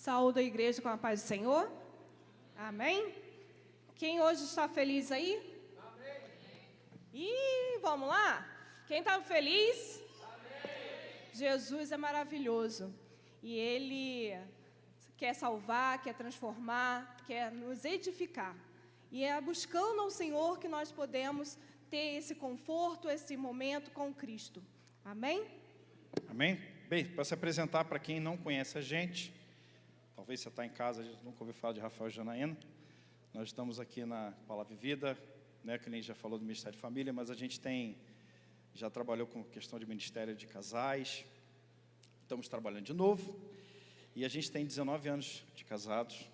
Saúdo a igreja com a paz do Senhor. Amém? Quem hoje está feliz aí? Amém. E vamos lá? Quem está feliz? Amém. Jesus é maravilhoso. E Ele quer salvar, quer transformar, quer nos edificar. E é buscando ao Senhor que nós podemos ter esse conforto, esse momento com Cristo. Amém? Amém? Bem, para se apresentar para quem não conhece a gente, talvez você está em casa, a gente nunca ouviu falar de Rafael e Janaína. Nós estamos aqui na Palavra Vida, né, que nem já falou do Ministério de Família, mas a gente já trabalhou com questão de Ministério de Casais, estamos trabalhando de novo, e a gente tem 19 anos de casados,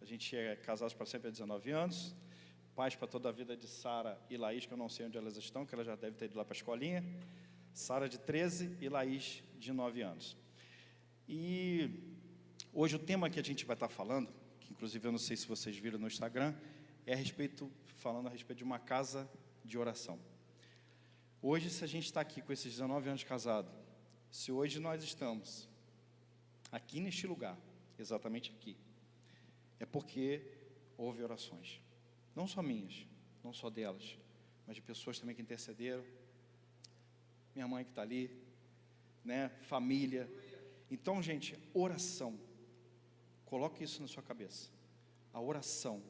a gente é casados para sempre há 19 anos, pais para toda a vida de Sara e Laís, que eu não sei onde elas estão, que ela já deve ter ido lá para a escolinha, Sara de 13 e Laís de 9 anos. E hoje o tema que a gente vai estar falando, que inclusive eu não sei se vocês viram no Instagram, é falando a respeito de uma casa de oração. Hoje, se a gente está aqui com esses 19 anos de casado, se hoje nós estamos aqui neste lugar, exatamente aqui, é porque houve orações. Não só minhas, não só delas, mas de pessoas também que intercederam. Minha mãe que está ali, né? Família. Então, gente, oração. Coloque isso na sua cabeça. A oração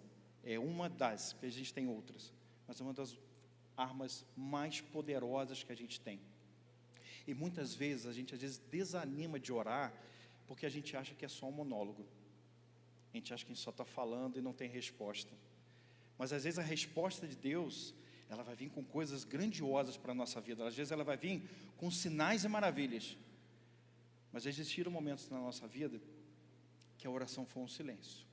é uma das, porque a gente tem outras, mas é uma das armas mais poderosas que a gente tem. E muitas vezes, a gente às vezes desanima de orar, porque a gente acha que é só um monólogo. A gente acha que a gente só está falando e não tem resposta. Mas às vezes a resposta de Deus, ela vai vir com coisas grandiosas para a nossa vida. Às vezes ela vai vir com sinais e maravilhas. Mas existiram momentos na nossa vida que a oração foi um silêncio.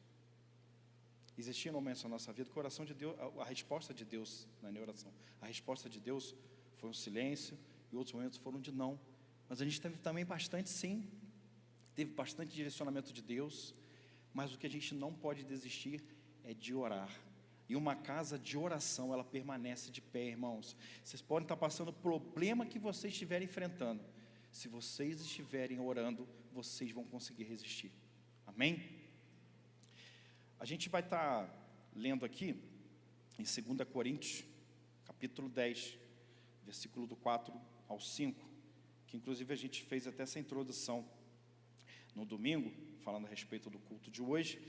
Existiam momentos na nossa vida que a oração de Deus, a resposta de Deus, não é nem oração, a resposta de Deus foi um silêncio, e outros momentos foram de não. Mas a gente teve também bastante sim, teve bastante direcionamento de Deus, mas o que a gente não pode desistir é de orar. E uma casa de oração, ela permanece de pé, irmãos. Vocês podem estar passando o problema que vocês estiverem enfrentando. Se vocês estiverem orando, vocês vão conseguir resistir. Amém? A gente vai estar lendo aqui em 2 Coríntios, capítulo 10, versículo do 4 ao 5, que inclusive a gente fez até essa introdução no domingo, falando a respeito do culto de hoje.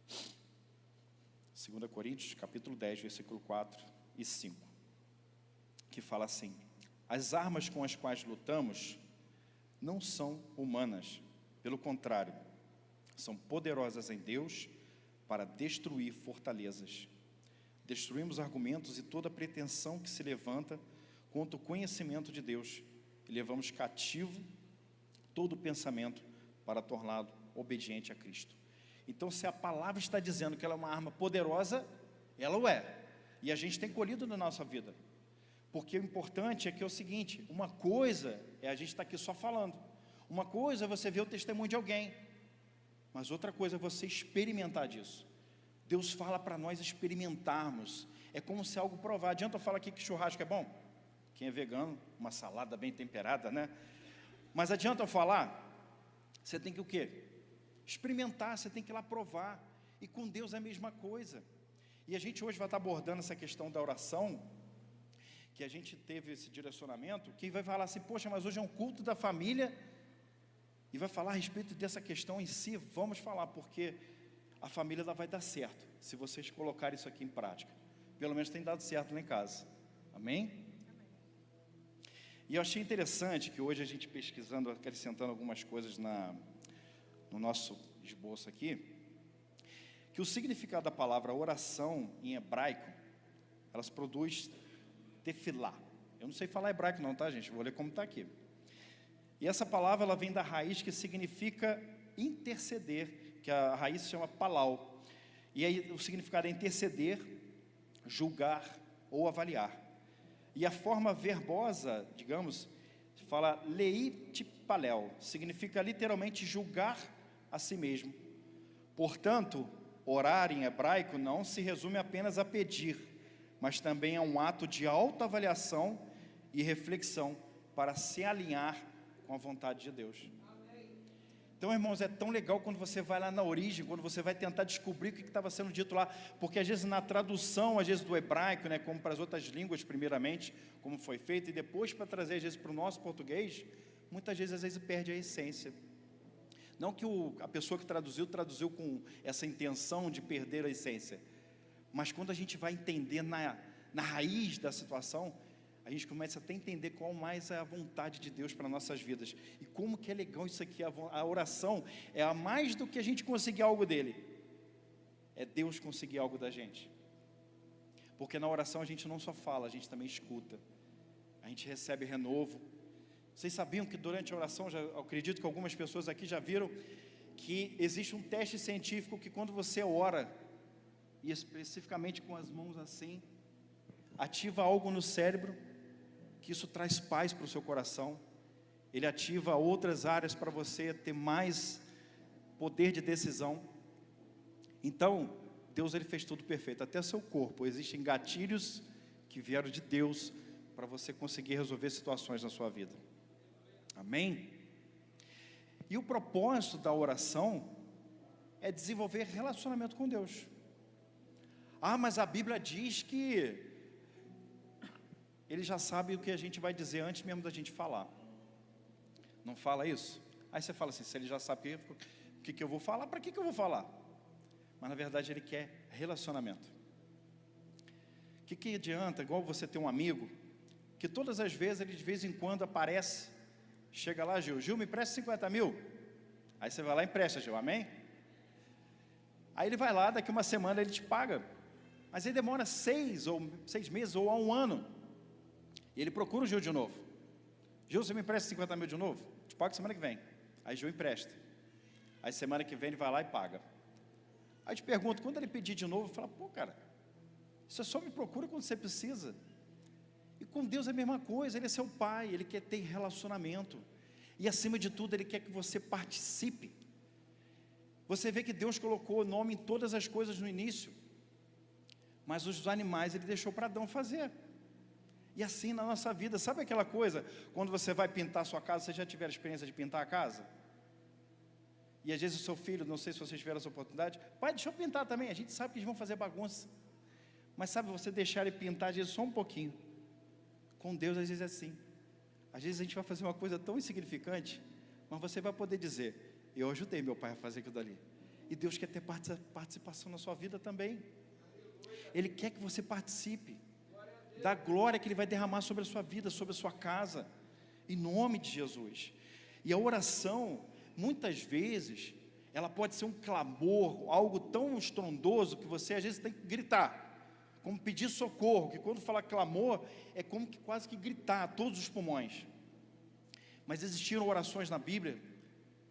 2 Coríntios, capítulo 10, versículo 4 e 5, que fala assim: as armas com as quais lutamos não são humanas, pelo contrário, são poderosas em Deus para destruir fortalezas. Destruímos argumentos e toda pretensão que se levanta contra o conhecimento de Deus, e levamos cativo todo pensamento para torná-lo obediente a Cristo. Então, se a palavra está dizendo que ela é uma arma poderosa, ela o é. E a gente tem colhido na nossa vida. Porque o importante é que é o seguinte: uma coisa é a gente estar aqui só falando. Uma coisa é você ver o testemunho de alguém. Mas outra coisa é você experimentar disso. Deus fala para nós experimentarmos. É como se algo provar. Adianta eu falar aqui que churrasco é bom? Quem é vegano, uma salada bem temperada, né? Mas adianta eu falar? Você tem que o quê? Experimentar, você tem que ir lá provar. E com Deus é a mesma coisa. E a gente hoje vai estar abordando essa questão da oração, que a gente teve esse direcionamento, que vai falar assim: poxa, mas hoje é um culto da família, e vai falar a respeito dessa questão em si. Vamos falar, porque a família ela vai dar certo, se vocês colocarem isso aqui em prática. Pelo menos tem dado certo lá em casa. Amém? E eu achei interessante que hoje a gente pesquisando, acrescentando algumas coisas no nosso esboço aqui, que o significado da palavra oração em hebraico, elas produz tefilá. Eu não sei falar hebraico não, tá, gente? Vou ler como está aqui. E essa palavra ela vem da raiz que significa interceder, que a raiz se chama palau. E aí o significado é interceder, julgar ou avaliar. E a forma verbosa, digamos, fala leitipalel, significa literalmente julgar a si mesmo. Portanto, orar em hebraico não se resume apenas a pedir, mas também é um ato de autoavaliação e reflexão para se alinhar com a vontade de Deus. Então, irmãos, é tão legal quando você vai lá na origem, quando você vai tentar descobrir o que estava sendo dito lá, porque às vezes na tradução, às vezes do hebraico, né, como para as outras línguas primeiramente, como foi feito, e depois para trazer às vezes para o nosso português, muitas vezes às vezes perde a essência. Não que a pessoa que traduziu com essa intenção de perder a essência, mas quando a gente vai entender na raiz da situação, a gente começa até a entender qual mais é a vontade de Deus para nossas vidas, e como que é legal isso aqui, a oração é a mais do que a gente conseguir algo dele, é Deus conseguir algo da gente, porque na oração a gente não só fala, a gente também escuta, a gente recebe renovo. Vocês sabiam que durante a oração, eu acredito que algumas pessoas aqui já viram, que existe um teste científico que quando você ora, e especificamente com as mãos assim, ativa algo no cérebro, que isso traz paz para o seu coração, ele ativa outras áreas para você ter mais poder de decisão. Então, Deus ele fez tudo perfeito, até seu corpo, existem gatilhos que vieram de Deus, para você conseguir resolver situações na sua vida, amém? E o propósito da oração, é desenvolver relacionamento com Deus. Mas a Bíblia diz que Ele já sabe o que a gente vai dizer antes mesmo da gente falar. Não fala isso? Aí você fala assim, se Ele já sabe o que eu vou falar, para que eu vou falar? Mas na verdade Ele quer relacionamento. O que adianta, igual você ter um amigo, que todas as vezes ele de vez em quando aparece, chega lá, Gil, me empresta 50 mil. Aí você vai lá e empresta, Gil, amém? Aí ele vai lá, daqui uma semana ele te paga, mas ele demora 6 meses ou 1 ano, e ele procura o Gil de novo. Gil, você me empresta 50 mil de novo? Te pago semana que vem. Aí Gil empresta. Aí semana que vem ele vai lá e paga. Aí eu te pergunto, quando ele pedir de novo, fala, cara, você só me procura quando você precisa. E com Deus é a mesma coisa, Ele é seu Pai, Ele quer ter relacionamento, e acima de tudo Ele quer que você participe. Você vê que Deus colocou o nome em todas as coisas no início, mas os animais Ele deixou para Adão fazer. E assim na nossa vida, sabe aquela coisa, quando você vai pintar a sua casa, você já tiver a experiência de pintar a casa? E às vezes o seu filho, não sei se vocês tiveram essa oportunidade, pai, deixa eu pintar também, a gente sabe que eles vão fazer bagunça, mas sabe, você deixar ele pintar às vezes só um pouquinho. Com Deus às vezes é assim, às vezes a gente vai fazer uma coisa tão insignificante, mas você vai poder dizer, eu ajudei meu pai a fazer aquilo dali, e Deus quer ter participação na sua vida também. Ele quer que você participe da glória que Ele vai derramar sobre a sua vida, sobre a sua casa, em nome de Jesus. E a oração, muitas vezes, ela pode ser um clamor, algo tão estrondoso que você às vezes tem que gritar, como pedir socorro, que quando fala clamor, é como que quase que gritar a todos os pulmões. Mas existiram orações na Bíblia,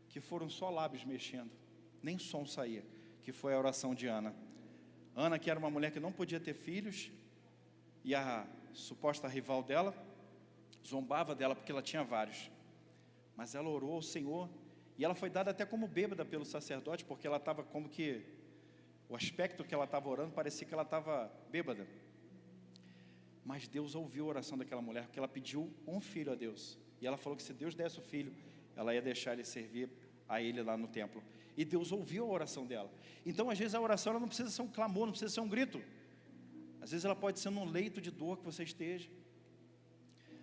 que foram só lábios mexendo, nem som saía, que foi a oração de Ana. Ana, que era uma mulher que não podia ter filhos, e a suposta rival dela, zombava dela porque ela tinha vários, mas ela orou ao Senhor, e ela foi dada até como bêbada pelo sacerdote, porque ela estava como que, o aspecto que ela estava orando, parecia que ela estava bêbada, mas Deus ouviu a oração daquela mulher, porque ela pediu um filho a Deus, e ela falou que se Deus desse o filho, ela ia deixar ele servir a ele lá no templo, e Deus ouviu a oração dela. Então às vezes a oração ela não precisa ser um clamor, não precisa ser um grito, às vezes ela pode ser num leito de dor que você esteja,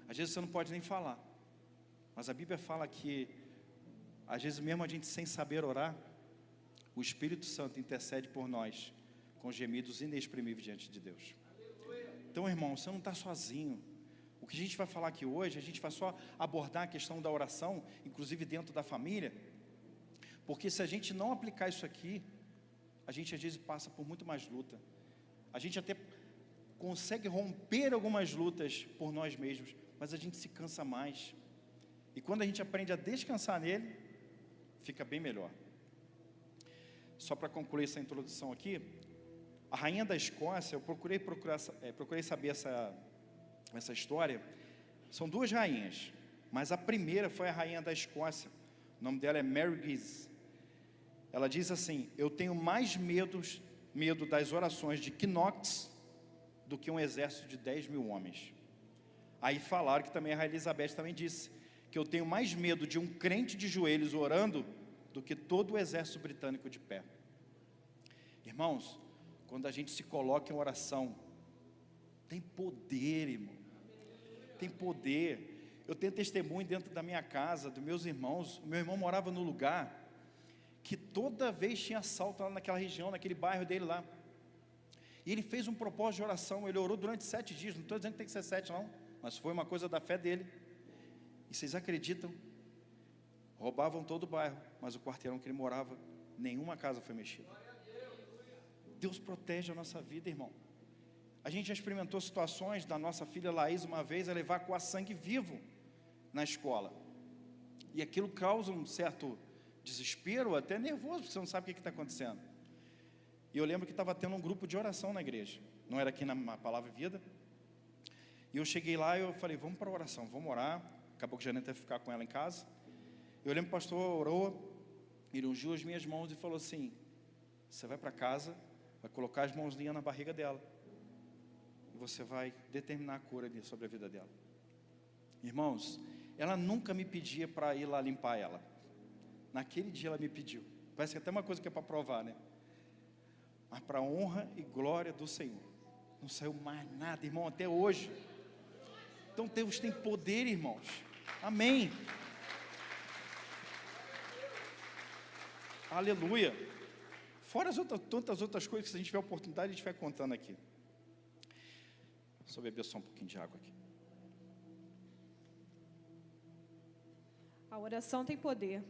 às vezes você não pode nem falar, mas a Bíblia fala que às vezes mesmo a gente sem saber orar, o Espírito Santo intercede por nós com gemidos inexprimíveis diante de Deus. Então, irmão, você não está sozinho. O que a gente vai falar aqui hoje, a gente vai só abordar a questão da oração, inclusive dentro da família, porque se a gente não aplicar isso aqui, a gente às vezes passa por muito mais luta, a gente até consegue romper algumas lutas por nós mesmos, mas a gente se cansa mais, e quando a gente aprende a descansar nele, fica bem melhor. Só para concluir essa introdução aqui, a rainha da Escócia, eu procurei saber essa história. São 2 rainhas, mas a primeira foi a rainha da Escócia, o nome dela é Mary Gies. Ela diz assim, eu tenho mais medo das orações de Knox do que um exército de 10 mil homens. Aí falaram que também a rainha Elizabeth também disse, que eu tenho mais medo de um crente de joelhos orando do que todo o exército britânico de pé. Irmãos, quando a gente se coloca em oração, tem poder, irmão. Tem poder. Eu tenho testemunho dentro da minha casa, dos meus irmãos. O meu irmão morava no lugar que toda vez tinha assalto lá naquela região, naquele bairro dele lá. E ele fez um propósito de oração. Ele orou durante 7 dias. Não estou dizendo que tem que ser 7 não, mas foi uma coisa da fé dele. E vocês acreditam? Roubavam todo o bairro, mas o quarteirão que ele morava, nenhuma casa foi mexida. Deus protege a nossa vida, irmão. A gente já experimentou situações da nossa filha Laís uma vez, ela evacuar sangue vivo na escola. E aquilo causa um certo desespero, até nervoso, porque você não sabe o que está acontecendo. E eu lembro que estava tendo um grupo de oração na igreja, não era aqui na Palavra Vida. E eu cheguei lá e eu falei, vamos para a oração, vamos orar. Acabou que já nem teve que ficar com ela em casa. Eu lembro que o pastor orou, ele ungiu as minhas mãos e falou assim, você vai para casa, vai colocar as mãozinhas na barriga dela, e você vai determinar a cura sobre a vida dela. Irmãos, ela nunca me pedia para ir lá limpar ela. Naquele dia ela me pediu. Parece que até uma coisa que é para provar, né? Mas para a honra e glória do Senhor. Não saiu mais nada, irmão, até hoje. Então Deus tem poder, irmãos. Amém. Aleluia. Fora tantas outras coisas que se a gente tiver oportunidade, a gente vai contando aqui. Deixa eu beber só um pouquinho de água aqui. A oração tem poder.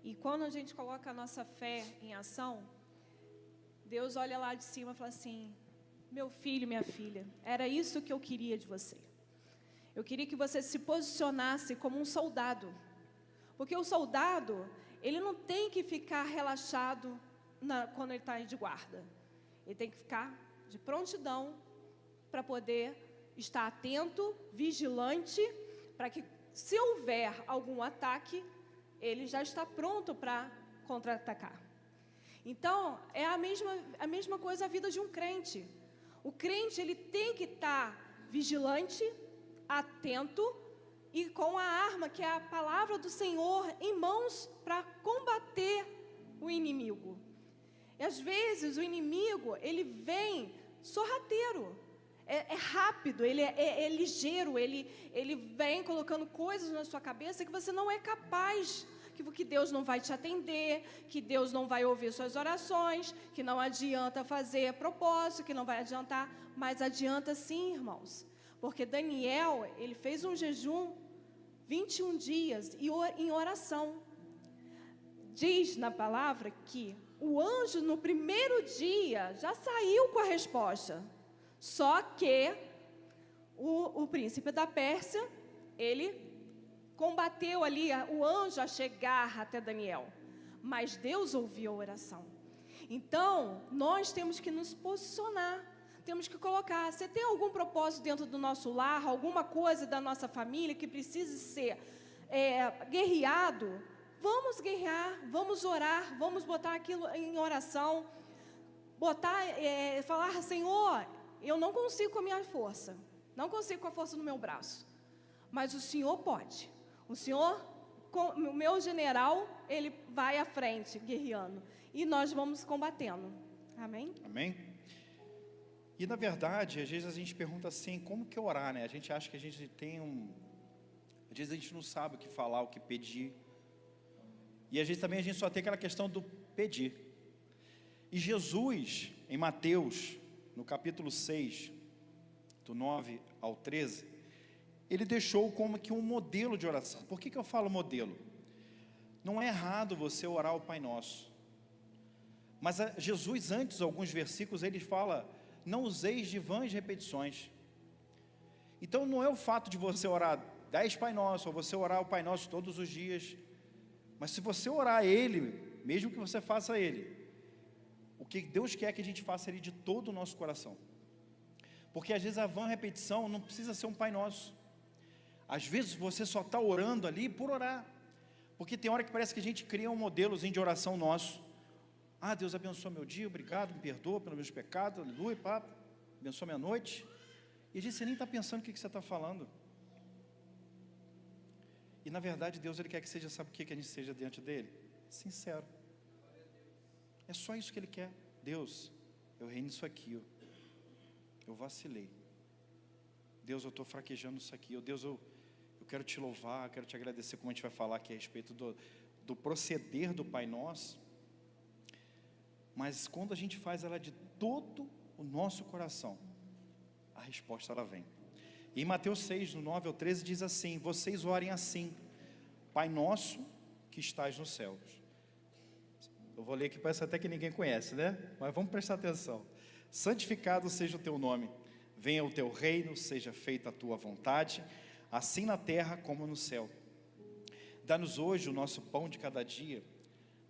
E quando a gente coloca a nossa fé em ação, Deus olha lá de cima e fala assim, meu filho, minha filha, era isso que eu queria de você. Eu queria que você se posicionasse como um soldado. Porque o soldado, ele não tem que ficar relaxado quando ele está de guarda. Ele tem que ficar de prontidão para poder estar atento, vigilante, para que se houver algum ataque, ele já está pronto para contra-atacar. Então, é a mesma coisa a vida de um crente. O crente, ele tem que estar vigilante, atento e com a arma, que é a palavra do Senhor, em mãos para combater o inimigo. E às vezes o inimigo, ele vem sorrateiro, é rápido, ele é ligeiro, ele vem colocando coisas na sua cabeça que você não é capaz, que Deus não vai te atender, que Deus não vai ouvir suas orações, que não adianta fazer propósito, que não vai adiantar, mas adianta sim, irmãos. Porque Daniel, ele fez um jejum 21 dias em oração. Diz na palavra que o anjo no primeiro dia já saiu com a resposta. Só que o príncipe da Pérsia, ele combateu ali o anjo a chegar até Daniel. Mas Deus ouviu a oração. Então, nós temos que nos posicionar. Temos que colocar, você tem algum propósito dentro do nosso lar, alguma coisa da nossa família que precise ser guerreado? Vamos guerrear, vamos orar, vamos botar aquilo em oração, falar, Senhor, eu não consigo com a minha força, não consigo com a força do meu braço, mas o Senhor pode. O Senhor, o meu general, ele vai à frente, guerreando, e nós vamos combatendo. Amém? Amém? E na verdade, às vezes a gente pergunta assim, como que orar, né? A gente acha que a gente tem às vezes a gente não sabe o que falar, o que pedir. E às vezes também a gente só tem aquela questão do pedir. E Jesus, em Mateus, no capítulo 6, do 9 ao 13, ele deixou como que um modelo de oração. Por que eu falo modelo? Não é errado você orar o Pai Nosso. Mas Jesus, antes, alguns versículos, ele fala, não useis de vãs repetições. Então não é o fato de você orar 10 Pai Nosso, ou você orar o Pai Nosso todos os dias. Mas se você orar Ele, mesmo que você faça Ele, o que Deus quer que a gente faça Ele de todo o nosso coração. Porque às vezes a vã repetição não precisa ser um Pai Nosso. Às vezes você só está orando ali por orar. Porque tem hora que parece que a gente cria um modelozinho de oração nosso. Ah, Deus abençoa meu dia, obrigado, me perdoa pelos meus pecados, aleluia, papo, abençoa minha noite. E às vezes você nem está pensando o que você está falando. E na verdade Deus, Ele quer que seja, sabe o que a gente seja diante dEle? sincero. É só isso que Ele quer. Deus, eu errei nisso aqui, eu vacilei. Deus, eu estou fraquejando isso aqui. Deus, eu quero te louvar, quero te agradecer, como a gente vai falar aqui a respeito do proceder do Pai Nosso. Mas quando a gente faz ela de todo o nosso coração, a resposta ela vem. E em Mateus 6, do 9 ao 13, diz assim: vocês orem assim: Pai Nosso que estás nos céus. Eu vou ler aqui, parece até que ninguém conhece, né? Mas vamos prestar atenção. Santificado seja o teu nome, venha o teu reino, seja feita a tua vontade, assim na terra como no céu. Dá-nos hoje o nosso pão de cada dia,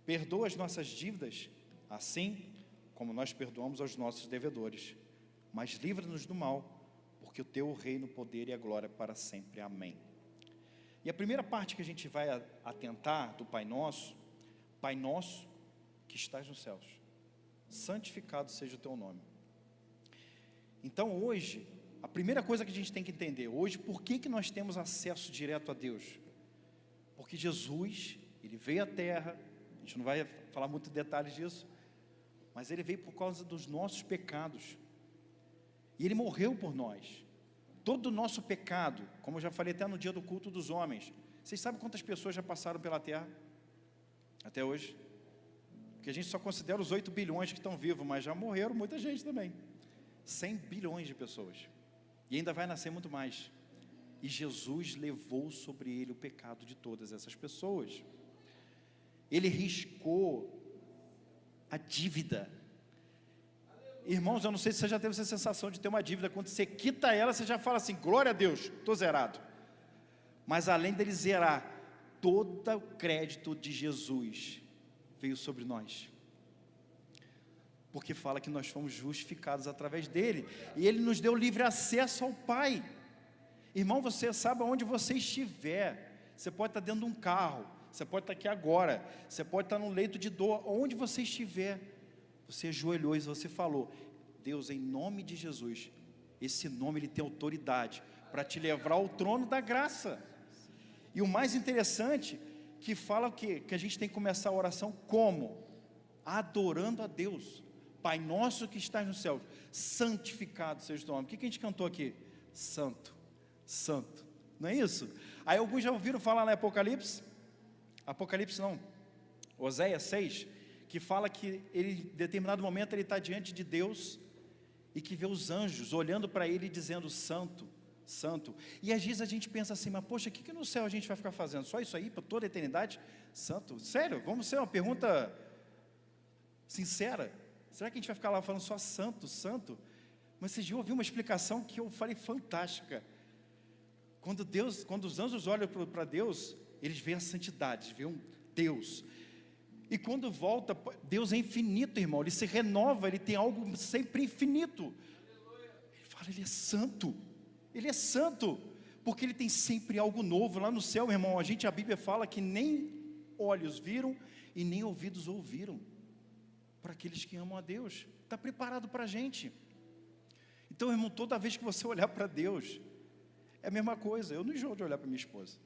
perdoa as nossas dívidas, assim como nós perdoamos aos nossos devedores, mas livra-nos do mal, porque o teu reino, o poder e a glória para sempre. Amém. E a primeira parte que a gente vai atentar do Pai Nosso que estás nos céus, santificado seja o teu nome. Então hoje, a primeira coisa que a gente tem que entender hoje, por que nós temos acesso direto a Deus? Porque Jesus, Ele veio à terra, a gente não vai falar muito detalhes disso, mas Ele veio por causa dos nossos pecados, e Ele morreu por nós. Todo o nosso pecado, como eu já falei até no dia do culto dos homens, vocês sabem quantas pessoas já passaram pela terra, até hoje? Porque a gente só considera os 8 bilhões que estão vivos, mas já morreram muita gente também, 100 bilhões de pessoas, e ainda vai nascer muito mais, e Jesus levou sobre Ele o pecado de todas essas pessoas. Ele riscou a dívida. Irmãos, eu não sei se você já teve essa sensação de ter uma dívida, quando você quita ela, você já fala assim: glória a Deus, estou zerado. Mas além dele zerar, todo o crédito de Jesus veio sobre nós, porque fala que nós fomos justificados através dele, e ele nos deu livre acesso ao Pai. Irmão, você sabe aonde você estiver, você pode estar dentro de um carro, você pode estar aqui agora, você pode estar no leito de dor, onde você estiver, você ajoelhou e você falou: Deus, em nome de Jesus, esse nome ele tem autoridade para te levar ao trono da graça. E o mais interessante, que fala o quê? Que a gente tem que começar a oração como? Adorando a Deus. Pai nosso que estás no céu, santificado seja o teu nome. O que a gente cantou aqui? Santo, santo, não é isso? Aí alguns já ouviram falar na Apocalipse não, Oséias 6, que fala que ele, em determinado momento, ele está diante de Deus, e que vê os anjos olhando para ele e dizendo: santo, santo. E às vezes a gente pensa assim: mas poxa, o que no céu a gente vai ficar fazendo? Só isso aí, para toda a eternidade? Santo? Sério? Vamos ser uma pergunta sincera. Será que a gente vai ficar lá falando só santo, santo? Mas vocês já ouviram uma explicação que eu falei fantástica. Quando os anjos olham para Deus, eles veem a santidade, veem um Deus. E quando volta, Deus é infinito, irmão, Ele se renova, Ele tem algo sempre infinito. Ele fala: Ele é santo, porque Ele tem sempre algo novo. Lá no céu, irmão, a Bíblia fala que nem olhos viram e nem ouvidos ouviram, para aqueles que amam a Deus, está preparado para a gente. Então, irmão, toda vez que você olhar para Deus, é a mesma coisa. Eu não enjoo de olhar para minha esposa.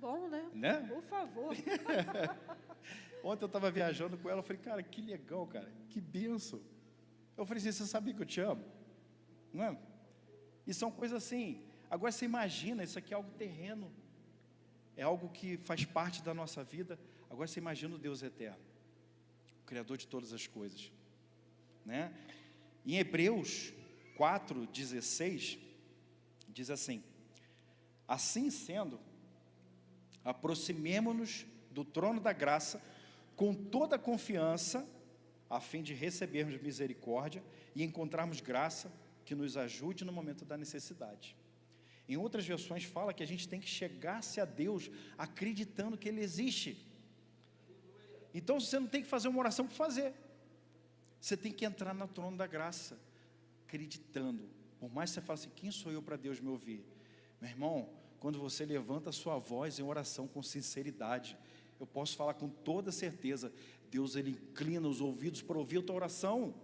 Bom, né? Por favor. Ontem eu estava viajando com ela, eu falei: cara, que legal, cara, que benção. Eu falei assim: você sabia que eu te amo? Não é? E são coisas assim. Agora você imagina, isso aqui é algo terreno, é algo que faz parte da nossa vida. Agora você imagina o Deus eterno, o Criador de todas as coisas, né? Em Hebreus 4:16, diz assim: assim sendo, aproximemo-nos do trono da graça com toda a confiança, a fim de recebermos misericórdia e encontrarmos graça que nos ajude no momento da necessidade. Em outras versões fala que a gente tem que chegar-se a Deus acreditando que Ele existe. Então você não tem que fazer uma oração por fazer, você tem que entrar no trono da graça, acreditando. Por mais que você fale assim: quem sou eu para Deus me ouvir? Meu irmão, quando você levanta a sua voz em oração com sinceridade, eu posso falar com toda certeza, Deus Ele inclina os ouvidos para ouvir a tua oração.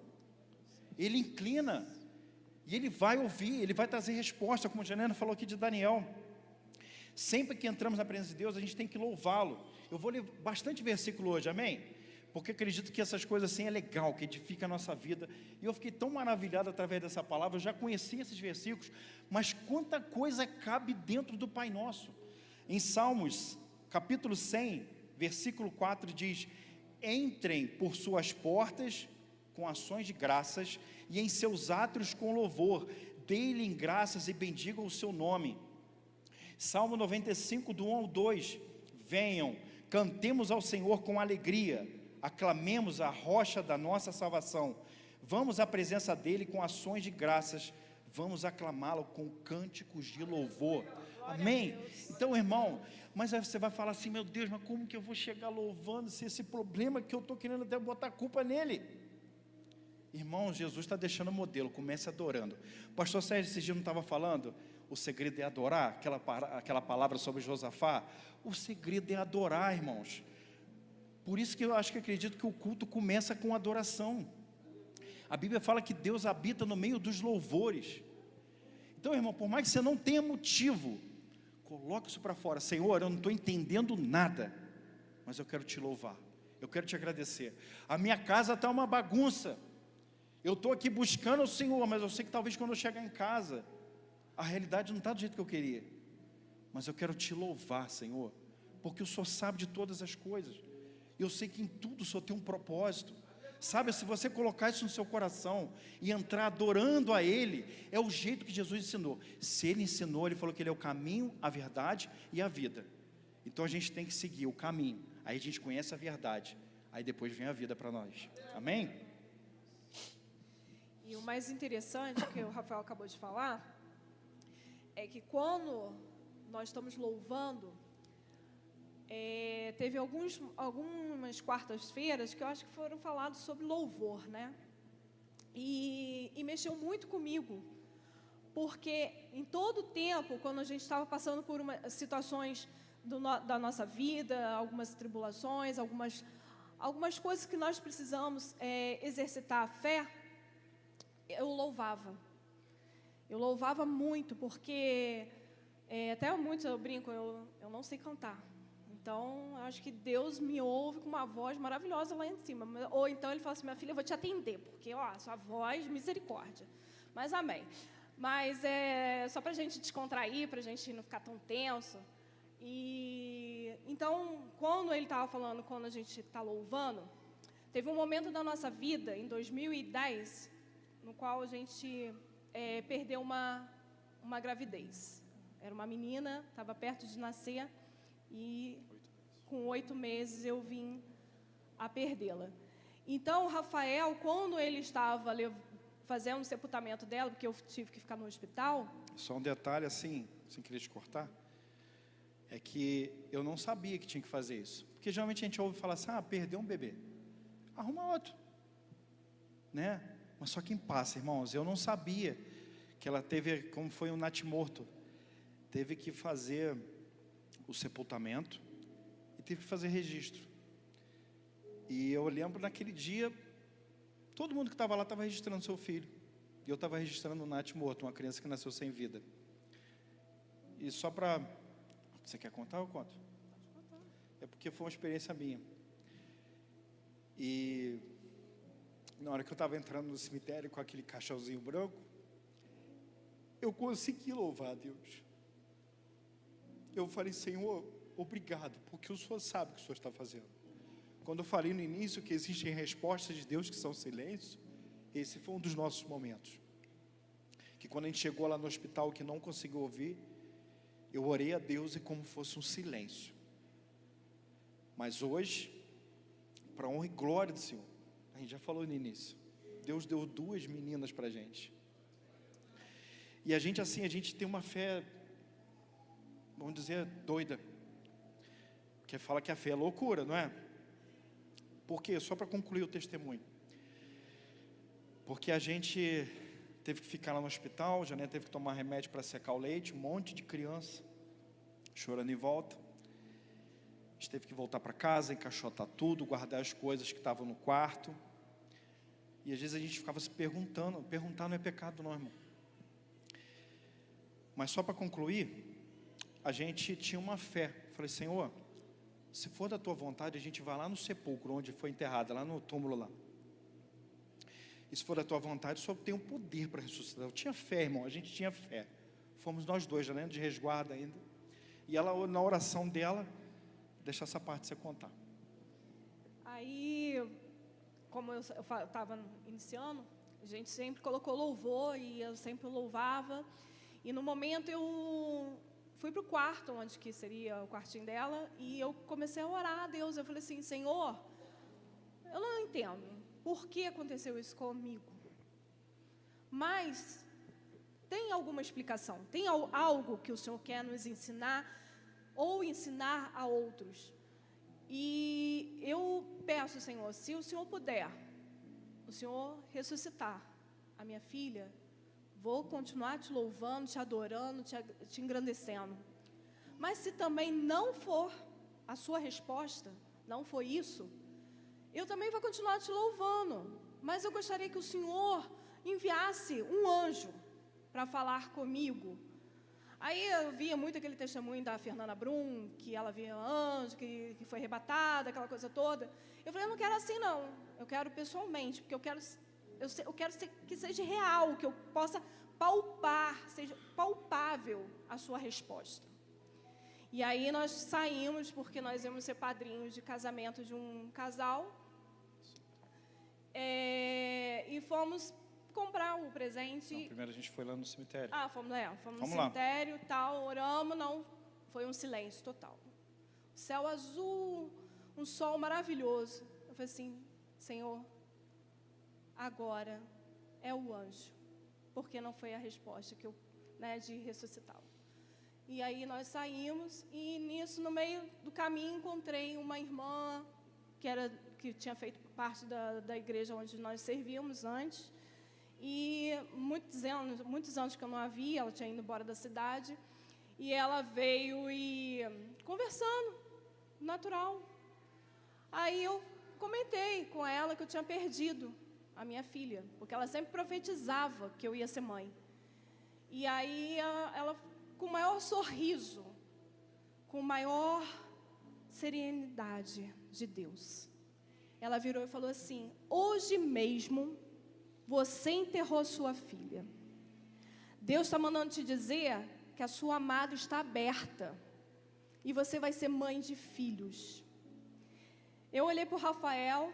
Ele inclina, e Ele vai ouvir, Ele vai trazer resposta, como a Janena falou aqui de Daniel. Sempre que entramos na presença de Deus, a gente tem que louvá-lo. Eu vou ler bastante versículo hoje, amém? Porque acredito que essas coisas assim é legal, que edifica a nossa vida. E eu fiquei tão maravilhado através dessa palavra. Eu já conheci esses versículos, mas quanta coisa cabe dentro do Pai Nosso. Em Salmos, capítulo 100, versículo 4 diz: entrem por suas portas com ações de graças, e em seus átrios com louvor, dê-lhe graças e bendigam o seu nome. Salmo 95, do 1 ao 2, venham, cantemos ao Senhor com alegria, aclamemos a rocha da nossa salvação, vamos à presença dele com ações de graças, vamos aclamá-lo com cânticos de louvor. Amém? Então, irmão, mas aí você vai falar assim: meu Deus, mas como que eu vou chegar louvando se esse problema que eu estou querendo até botar a culpa nele? Irmão, Jesus está deixando modelo, comece adorando. O pastor Sérgio esse dia não estava falando, o segredo é adorar, aquela palavra sobre Josafá. O segredo é adorar, irmãos. Por isso que eu acredito que o culto começa com adoração. A Bíblia fala que Deus habita no meio dos louvores. Então, irmão, por mais que você não tenha motivo, coloque isso para fora. Senhor, eu não estou entendendo nada, mas eu quero te louvar, eu quero te agradecer. A minha casa está uma bagunça, eu estou aqui buscando o Senhor, mas eu sei que talvez quando eu chegar em casa, a realidade não está do jeito que eu queria, mas eu quero te louvar, Senhor, porque o Senhor sabe de todas as coisas, eu sei que em tudo o Senhor tem um propósito. Sabe, se você colocar isso no seu coração e entrar adorando a Ele, é o jeito que Jesus ensinou. Se Ele ensinou, Ele falou que Ele é o caminho, a verdade e a vida. Então a gente tem que seguir o caminho, aí a gente conhece a verdade, aí depois vem a vida para nós. Amém? E o mais interessante que o Rafael acabou de falar é que quando nós estamos louvando, teve algumas quartas-feiras que eu acho que foram falados sobre louvor, né? E mexeu muito comigo, porque em todo o tempo, quando a gente estava passando por situações da nossa vida, algumas tribulações, algumas coisas que nós precisamos exercitar a fé, eu louvava. Eu louvava muito, porque até muito eu brinco, eu não sei cantar. Então, eu acho que Deus me ouve com uma voz maravilhosa lá em cima. Ou então Ele fala assim: minha filha, eu vou te atender, porque, sua voz, misericórdia. Mas amém. Mas só para a gente descontrair, para a gente não ficar tão tenso. E então, quando Ele estava falando, quando a gente está louvando, teve um momento da nossa vida, em 2010, no qual a gente perdeu uma gravidez. Era uma menina, estava perto de nascer, e com 8 meses eu vim a perdê-la. Então, Rafael, quando ele estava fazendo o sepultamento dela, porque eu tive que ficar no hospital... Só um detalhe assim, sem querer te cortar, é que eu não sabia que tinha que fazer isso. Porque geralmente a gente ouve falar assim: perdeu um bebê, arruma outro, né? Mas só quem passa, irmãos, eu não sabia que ela teve, como foi um natimorto, teve que fazer o sepultamento e teve que fazer registro. E eu lembro naquele dia, todo mundo que estava lá estava registrando seu filho, e eu estava registrando um natimorto, uma criança que nasceu sem vida. E só para... Você quer contar ou eu conto? É porque foi uma experiência minha. E na hora que eu estava entrando no cemitério com aquele caixãozinho branco, eu consegui louvar a Deus. Eu falei: Senhor, obrigado, porque o Senhor sabe o que o Senhor está fazendo. Quando eu falei no início que existem respostas de Deus que são silêncio, esse foi um dos nossos momentos. Que quando a gente chegou lá no hospital, que não conseguiu ouvir, eu orei a Deus e como fosse um silêncio. Mas hoje, para a honra e glória do Senhor, a gente já falou no início, Deus deu 2 meninas para a gente. E a gente tem uma fé, vamos dizer, doida. Porque fala que a fé é loucura, não é? Por quê? Só para concluir o testemunho. Porque a gente teve que ficar lá no hospital, Jané teve que tomar remédio para secar o leite, um monte de criança chorando em volta. A gente teve que voltar para casa, encaixotar tudo, guardar as coisas que estavam no quarto. E às vezes a gente ficava se perguntando, perguntar não é pecado não, irmão. Mas só para concluir, a gente tinha uma fé. Falei, Senhor, se for da tua vontade, a gente vai lá no sepulcro, onde foi enterrada, lá no túmulo lá. E se for da tua vontade, o Senhor tem um poder para ressuscitar. Eu tinha fé, irmão, a gente tinha fé. Fomos nós dois, já lembro de resguardo ainda. E ela, na oração dela, deixa essa parte você contar. Aí, como eu estava iniciando, a gente sempre colocou louvor e eu sempre louvava. E no momento eu fui para o quarto, onde que seria o quartinho dela, e eu comecei a orar a Deus. Eu falei assim, Senhor, eu não entendo por que aconteceu isso comigo. Mas tem alguma explicação, tem algo que o Senhor quer nos ensinar ou ensinar a outros. E eu peço, Senhor, se o Senhor puder, o Senhor ressuscitar a minha filha, vou continuar te louvando, te adorando, te engrandecendo. Mas se também não for a sua resposta, não foi isso, eu também vou continuar te louvando. Mas eu gostaria que o Senhor enviasse um anjo para falar comigo. Aí eu via muito aquele testemunho da Fernanda Brum, que ela via anjo, que foi arrebatada, aquela coisa toda. Eu falei, eu não quero assim não, eu quero pessoalmente, porque eu quero que seja real, que eu possa palpar, seja palpável a sua resposta. E aí nós saímos, porque nós íamos ser padrinhos de casamento de um casal, e fomos comprar o presente. Não, primeiro a gente foi lá no cemitério. Fomos no cemitério, tal, oramos, não, foi um silêncio total. Céu azul, um sol maravilhoso. Eu falei assim, Senhor, agora é o anjo, porque não foi a resposta que eu, de ressuscitá-lo. E aí nós saímos, e nisso, no meio do caminho, encontrei uma irmã que tinha feito parte da igreja onde nós servíamos antes. E muitos anos que eu não a vi, ela tinha ido embora da cidade, e ela veio e conversando, natural. Aí eu comentei com ela que eu tinha perdido a minha filha, porque ela sempre profetizava que eu ia ser mãe. E aí ela, com o maior sorriso, com a maior serenidade de Deus, ela virou e falou assim, hoje mesmo você enterrou sua filha. Deus está mandando te dizer que a sua amada está aberta e você vai ser mãe de filhos. Eu olhei para o Rafael,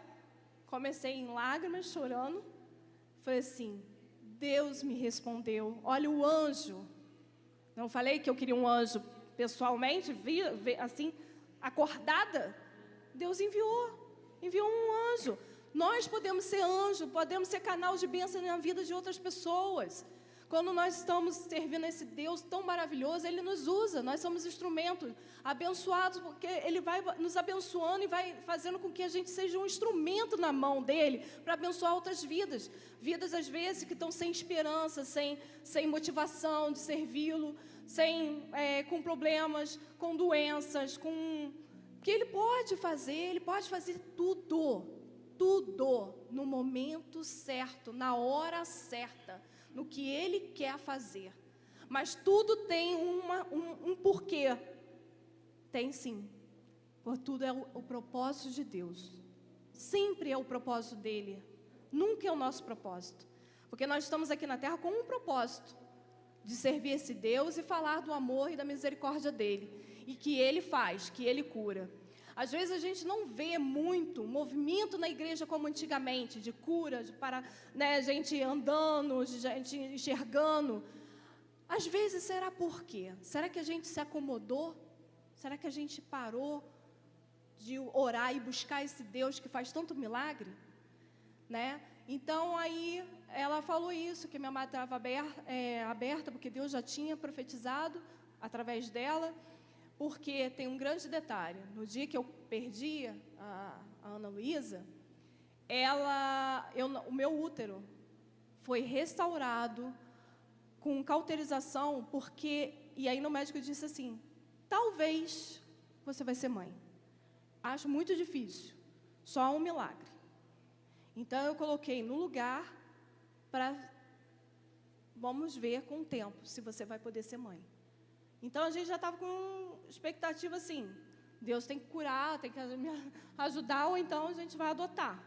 comecei em lágrimas, chorando. Falei assim, Deus me respondeu. Olha o anjo. Não falei que eu queria um anjo pessoalmente, assim, acordada? Deus enviou um anjo. Nós podemos ser anjo, podemos ser canal de bênção na vida de outras pessoas. Quando nós estamos servindo esse Deus tão maravilhoso, Ele nos usa, nós somos instrumentos abençoados, porque Ele vai nos abençoando e vai fazendo com que a gente seja um instrumento na mão dEle para abençoar outras vidas. Vidas, às vezes, que estão sem esperança, sem motivação de servi-lo, com problemas, com doenças, que Ele pode fazer tudo no momento certo, na hora certa, no que Ele quer fazer. Mas tudo tem um porquê. Tem sim. Por tudo é o propósito de Deus. Sempre é o propósito dEle. Nunca é o nosso propósito. Porque nós estamos aqui na terra com um propósito. De servir esse Deus e falar do amor e da misericórdia dEle. E que Ele faz, que Ele cura. Às vezes a gente não vê muito movimento na igreja como antigamente, de cura, gente andando, gente enxergando. Às vezes, será por quê? Será que a gente se acomodou? Será que a gente parou de orar e buscar esse Deus que faz tanto milagre? Então, aí, ela falou isso, que minha mãe estava aberta, porque Deus já tinha profetizado através dela. Porque tem um grande detalhe, no dia que eu perdi a Ana Luísa, o meu útero foi restaurado com cauterização, e aí no médico disse assim, talvez você vai ser mãe. Acho muito difícil, só um milagre. Então eu coloquei no lugar vamos ver com o tempo se você vai poder ser mãe. Então, a gente já estava com expectativa assim, Deus tem que curar, tem que me ajudar, ou então a gente vai adotar.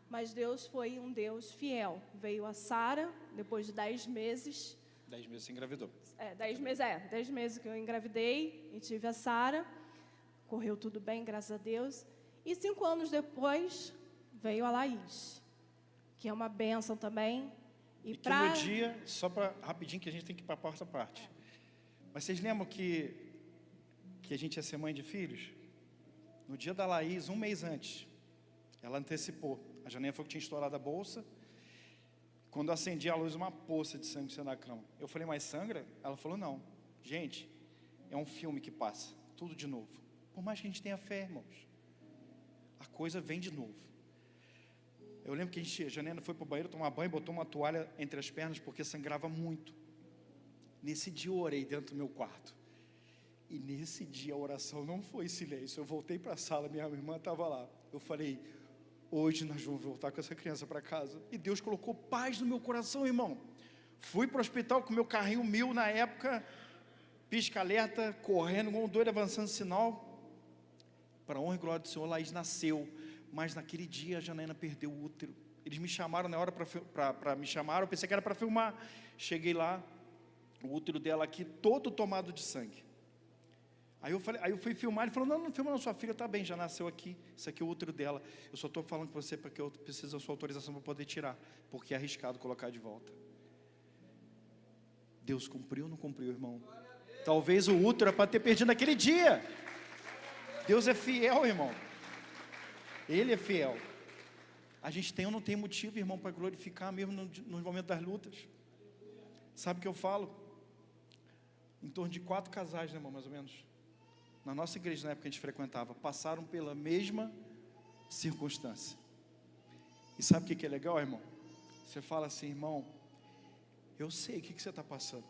Mas Deus foi um Deus fiel. Veio a Sara, depois de 10 meses. 10 meses você engravidou. 10 meses que eu engravidei e tive a Sara. Correu tudo bem, graças a Deus. E 5 anos depois, veio a Laís, que é uma bênção também. E que no dia, só para rapidinho, que a gente tem que ir para a porta parte. Mas vocês lembram que a gente ia ser mãe de filhos? No dia da Laís, 1 mês antes, ela antecipou. A Janine falou que tinha estourado a bolsa. Quando eu acendi a luz, uma poça de sangue saiu da cama. Eu falei, mas sangra? Ela falou, não. Gente, é um filme que passa, tudo de novo. Por mais que a gente tenha fé, irmãos, a coisa vem de novo. Eu lembro que a Janine foi para o banheiro tomar banho, botou uma toalha entre as pernas, porque sangrava muito. Nesse dia eu orei dentro do meu quarto. E nesse dia a oração não foi silêncio. Eu voltei para a sala, minha irmã estava lá. Eu falei, hoje nós vamos voltar com essa criança para casa. E Deus colocou paz no meu coração, irmão. Fui para o hospital com meu carrinho 1000 na época, pisca-alerta, correndo, igual um doido, avançando sinal. Para a honra e glória do Senhor, Laís nasceu. Mas naquele dia a Janaína perdeu o útero. Eles me chamaram na hora para me chamar. Eu pensei que era para filmar. Cheguei lá, o útero dela aqui todo tomado de sangue. Aí eu fui filmar, ele falou, não filma não, sua filha está bem, já nasceu aqui, isso aqui é o útero dela. Eu só estou falando com você porque eu preciso da sua autorização para poder tirar, porque é arriscado colocar de volta. Deus cumpriu ou não cumpriu, irmão? Talvez o útero era para ter perdido naquele dia. Deus é fiel, irmão. Ele é fiel. A gente tem ou não tem motivo, irmão, para glorificar mesmo nos momentos das lutas. Sabe o que eu falo? Em torno de 4 casais, né, irmão, mais ou menos, na nossa igreja, na época que a gente frequentava, passaram pela mesma circunstância. E sabe o que é legal, irmão? Você fala assim, irmão, eu sei o que você está passando.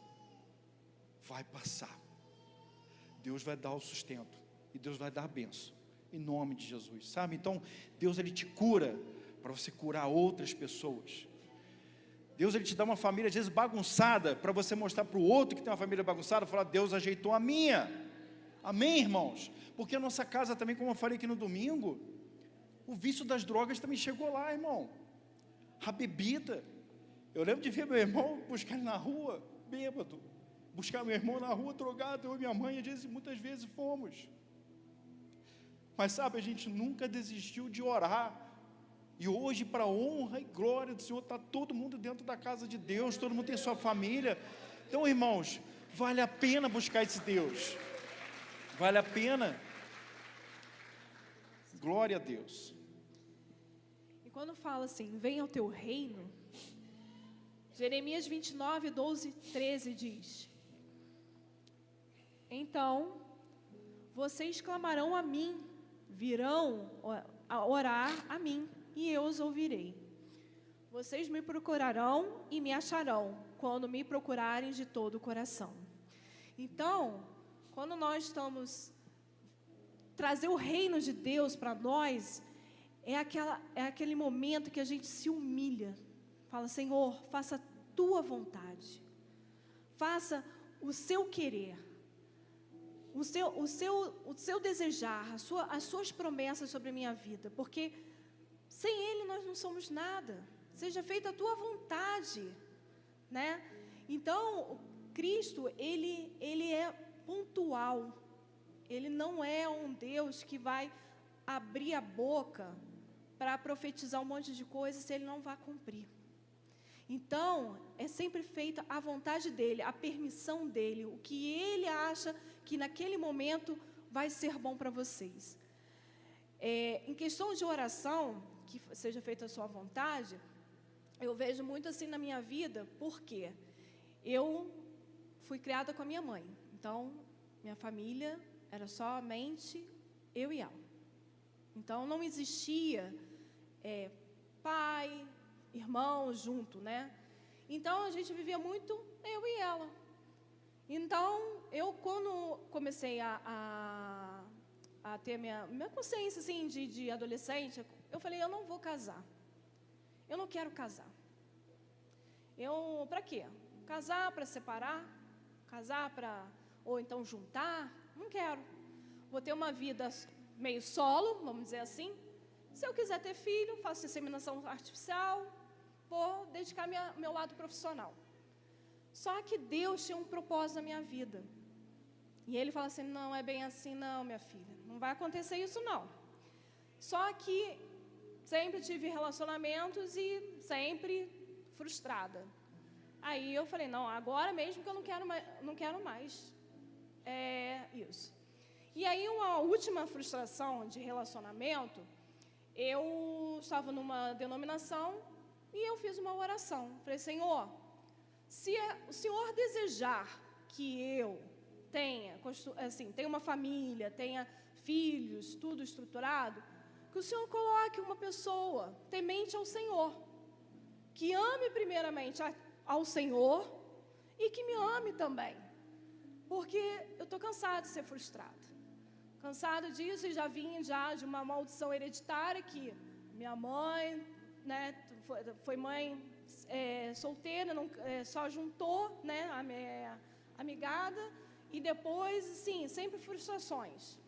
Vai passar. Deus vai dar o sustento. E Deus vai dar a bênção. Em nome de Jesus, sabe? Então, Deus, Ele te cura para você curar outras pessoas. Deus, Ele te dá uma família, às vezes, bagunçada, para você mostrar para o outro que tem uma família bagunçada, falar, Deus ajeitou a minha. Amém, irmãos? Porque a nossa casa também, como eu falei aqui no domingo, o vício das drogas também chegou lá, irmão. A bebida. Eu lembro de ver meu irmão buscar ele na rua, bêbado. Buscar meu irmão na rua, drogado, eu e minha mãe, muitas vezes fomos. Mas sabe, a gente nunca desistiu de orar. E hoje, para a honra e glória do Senhor, está todo mundo dentro da casa de Deus, todo mundo tem sua família. Então, irmãos, vale a pena buscar esse Deus. Vale a pena. Glória a Deus. E quando fala assim, venha o teu reino, Jeremias 29, 12, 13 diz, então, vocês clamarão a mim, virão a orar a mim, e eu os ouvirei. Vocês me procurarão e me acharão, quando me procurarem de todo o coração. Então, quando nós estamos trazer o reino de Deus para nós, é aquele momento que a gente se humilha, fala, Senhor, faça a tua vontade, faça o seu querer, o seu desejar, as suas promessas sobre a minha vida, porque sem Ele nós não somos nada. Seja feita a tua vontade, né? Então, Cristo, Ele é pontual. Ele não é um Deus que vai abrir a boca para profetizar um monte de coisas se Ele não vai cumprir. Então, é sempre feita a vontade dEle, a permissão dEle, o que Ele acha que naquele momento vai ser bom para vocês. Em questão de oração, que seja feita a sua vontade, eu vejo muito assim na minha vida, porque eu fui criada com a minha mãe. Então, minha família era somente eu e ela. Então, não existia pai, irmão junto, né? Então, a gente vivia muito eu e ela. Então, eu quando comecei a ter minha consciência assim, de adolescente, eu falei, eu não vou casar. Eu não quero casar. Para quê? Casar para separar? Casar para ou então juntar. Não quero. Vou ter uma vida meio solo, vamos dizer assim. Se eu quiser ter filho, faço inseminação artificial, vou dedicar meu lado profissional. Só que Deus tinha um propósito na minha vida. E Ele fala assim, não é bem assim não, minha filha. Não vai acontecer isso não. Só que sempre tive relacionamentos e sempre frustrada. Aí eu falei, não, agora mesmo que eu não quero mais. É isso. E aí uma última frustração de relacionamento, eu estava numa denominação e eu fiz uma oração. Falei, Senhor, se o Senhor desejar que eu tenha uma família, tenha filhos, tudo estruturado, que o Senhor coloque uma pessoa temente ao Senhor, que ame primeiramente ao Senhor e que me ame também, porque eu estou cansada de ser frustrada, cansada disso e já vim de uma maldição hereditária que minha mãe, né, foi mãe solteira, só juntou, né, a minha amigada e depois, sim, sempre frustrações.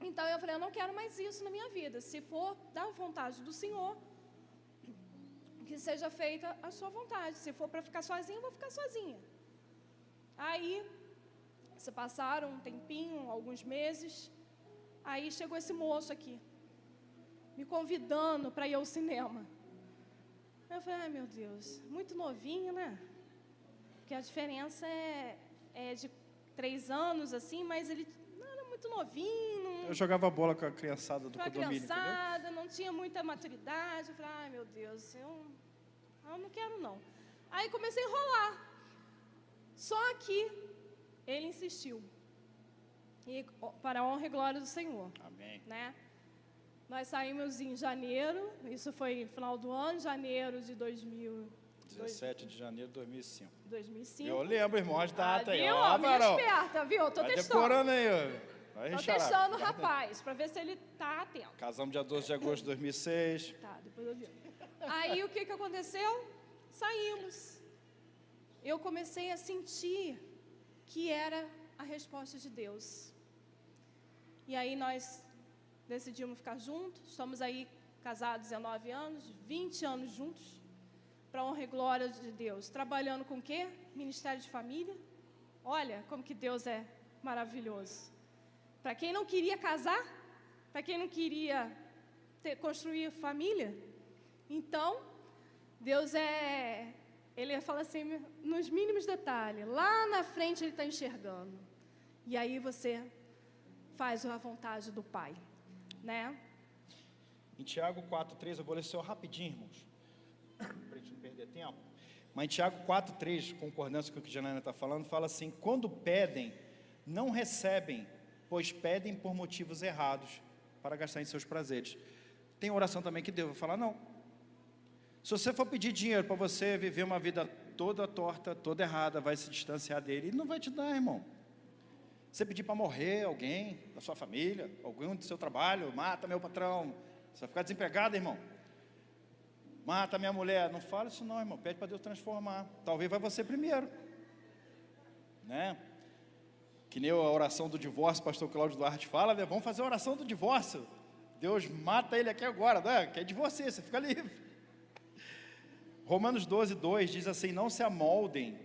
Então eu falei, eu não quero mais isso na minha vida. Se for da vontade do Senhor, que seja feita a sua vontade. Se for para ficar sozinha, eu vou ficar sozinha. Aí, se passaram um tempinho, alguns meses, aí chegou esse moço aqui, me convidando para ir ao cinema. Eu falei, ai meu Deus, muito novinho, né? Porque a diferença é de 3 anos, assim, mas ele não era muito novinho. Eu jogava bola com a criançada do condomínio, criançada, não tinha muita maturidade. Eu falei, ai meu Deus, eu não quero não. Aí comecei a enrolar. Só que ele insistiu. E para a honra e glória do Senhor. Amém. Né? Nós saímos em janeiro, isso foi no final do ano, janeiro de 17 de janeiro de 2005. 2005. Eu lembro, irmão, as datas aí. Viu? Ó, Menina esperta, viu? Tô testando. Decorando aí, ó. Tô testando o rapaz, para ver se ele tá atento. Casamos dia 12 de agosto de 2006. Tá, depois eu vi. Aí o que aconteceu? Saímos. Eu comecei a sentir que era a resposta de Deus. E aí nós decidimos ficar juntos. Estamos aí casados 19 anos, 20 anos juntos, para a honra e glória de Deus. Trabalhando com o quê? Ministério de Família. Olha como que Deus é maravilhoso. Para quem não queria casar, para quem não queria construir família, então, Deus Ele fala assim, nos mínimos detalhes, lá na frente Ele está enxergando. E aí você faz a vontade do Pai, né? Em Tiago 4,3, eu vou ler só rapidinho, irmãos, para a gente não perder tempo. Mas em Tiago 4,3, concordância com o que a Janaína está falando, fala assim, quando pedem, não recebem, pois pedem por motivos errados, para gastar em seus prazeres. Tem oração também que Deus vai falar, não. Se você for pedir dinheiro para você viver uma vida toda torta, toda errada, vai se distanciar dele, ele não vai te dar, irmão. Você pedir para morrer alguém da sua família, alguém do seu trabalho, mata meu patrão, você vai ficar desempregado, irmão. Mata minha mulher, não fala isso não, irmão, pede para Deus transformar. Talvez vai você primeiro, né? Que nem a oração do divórcio, o pastor Cláudio Duarte fala, né? Vamos fazer a oração do divórcio. Deus mata ele aqui agora, né? Quer de você fica livre. Romanos 12:2 diz assim, não se amoldem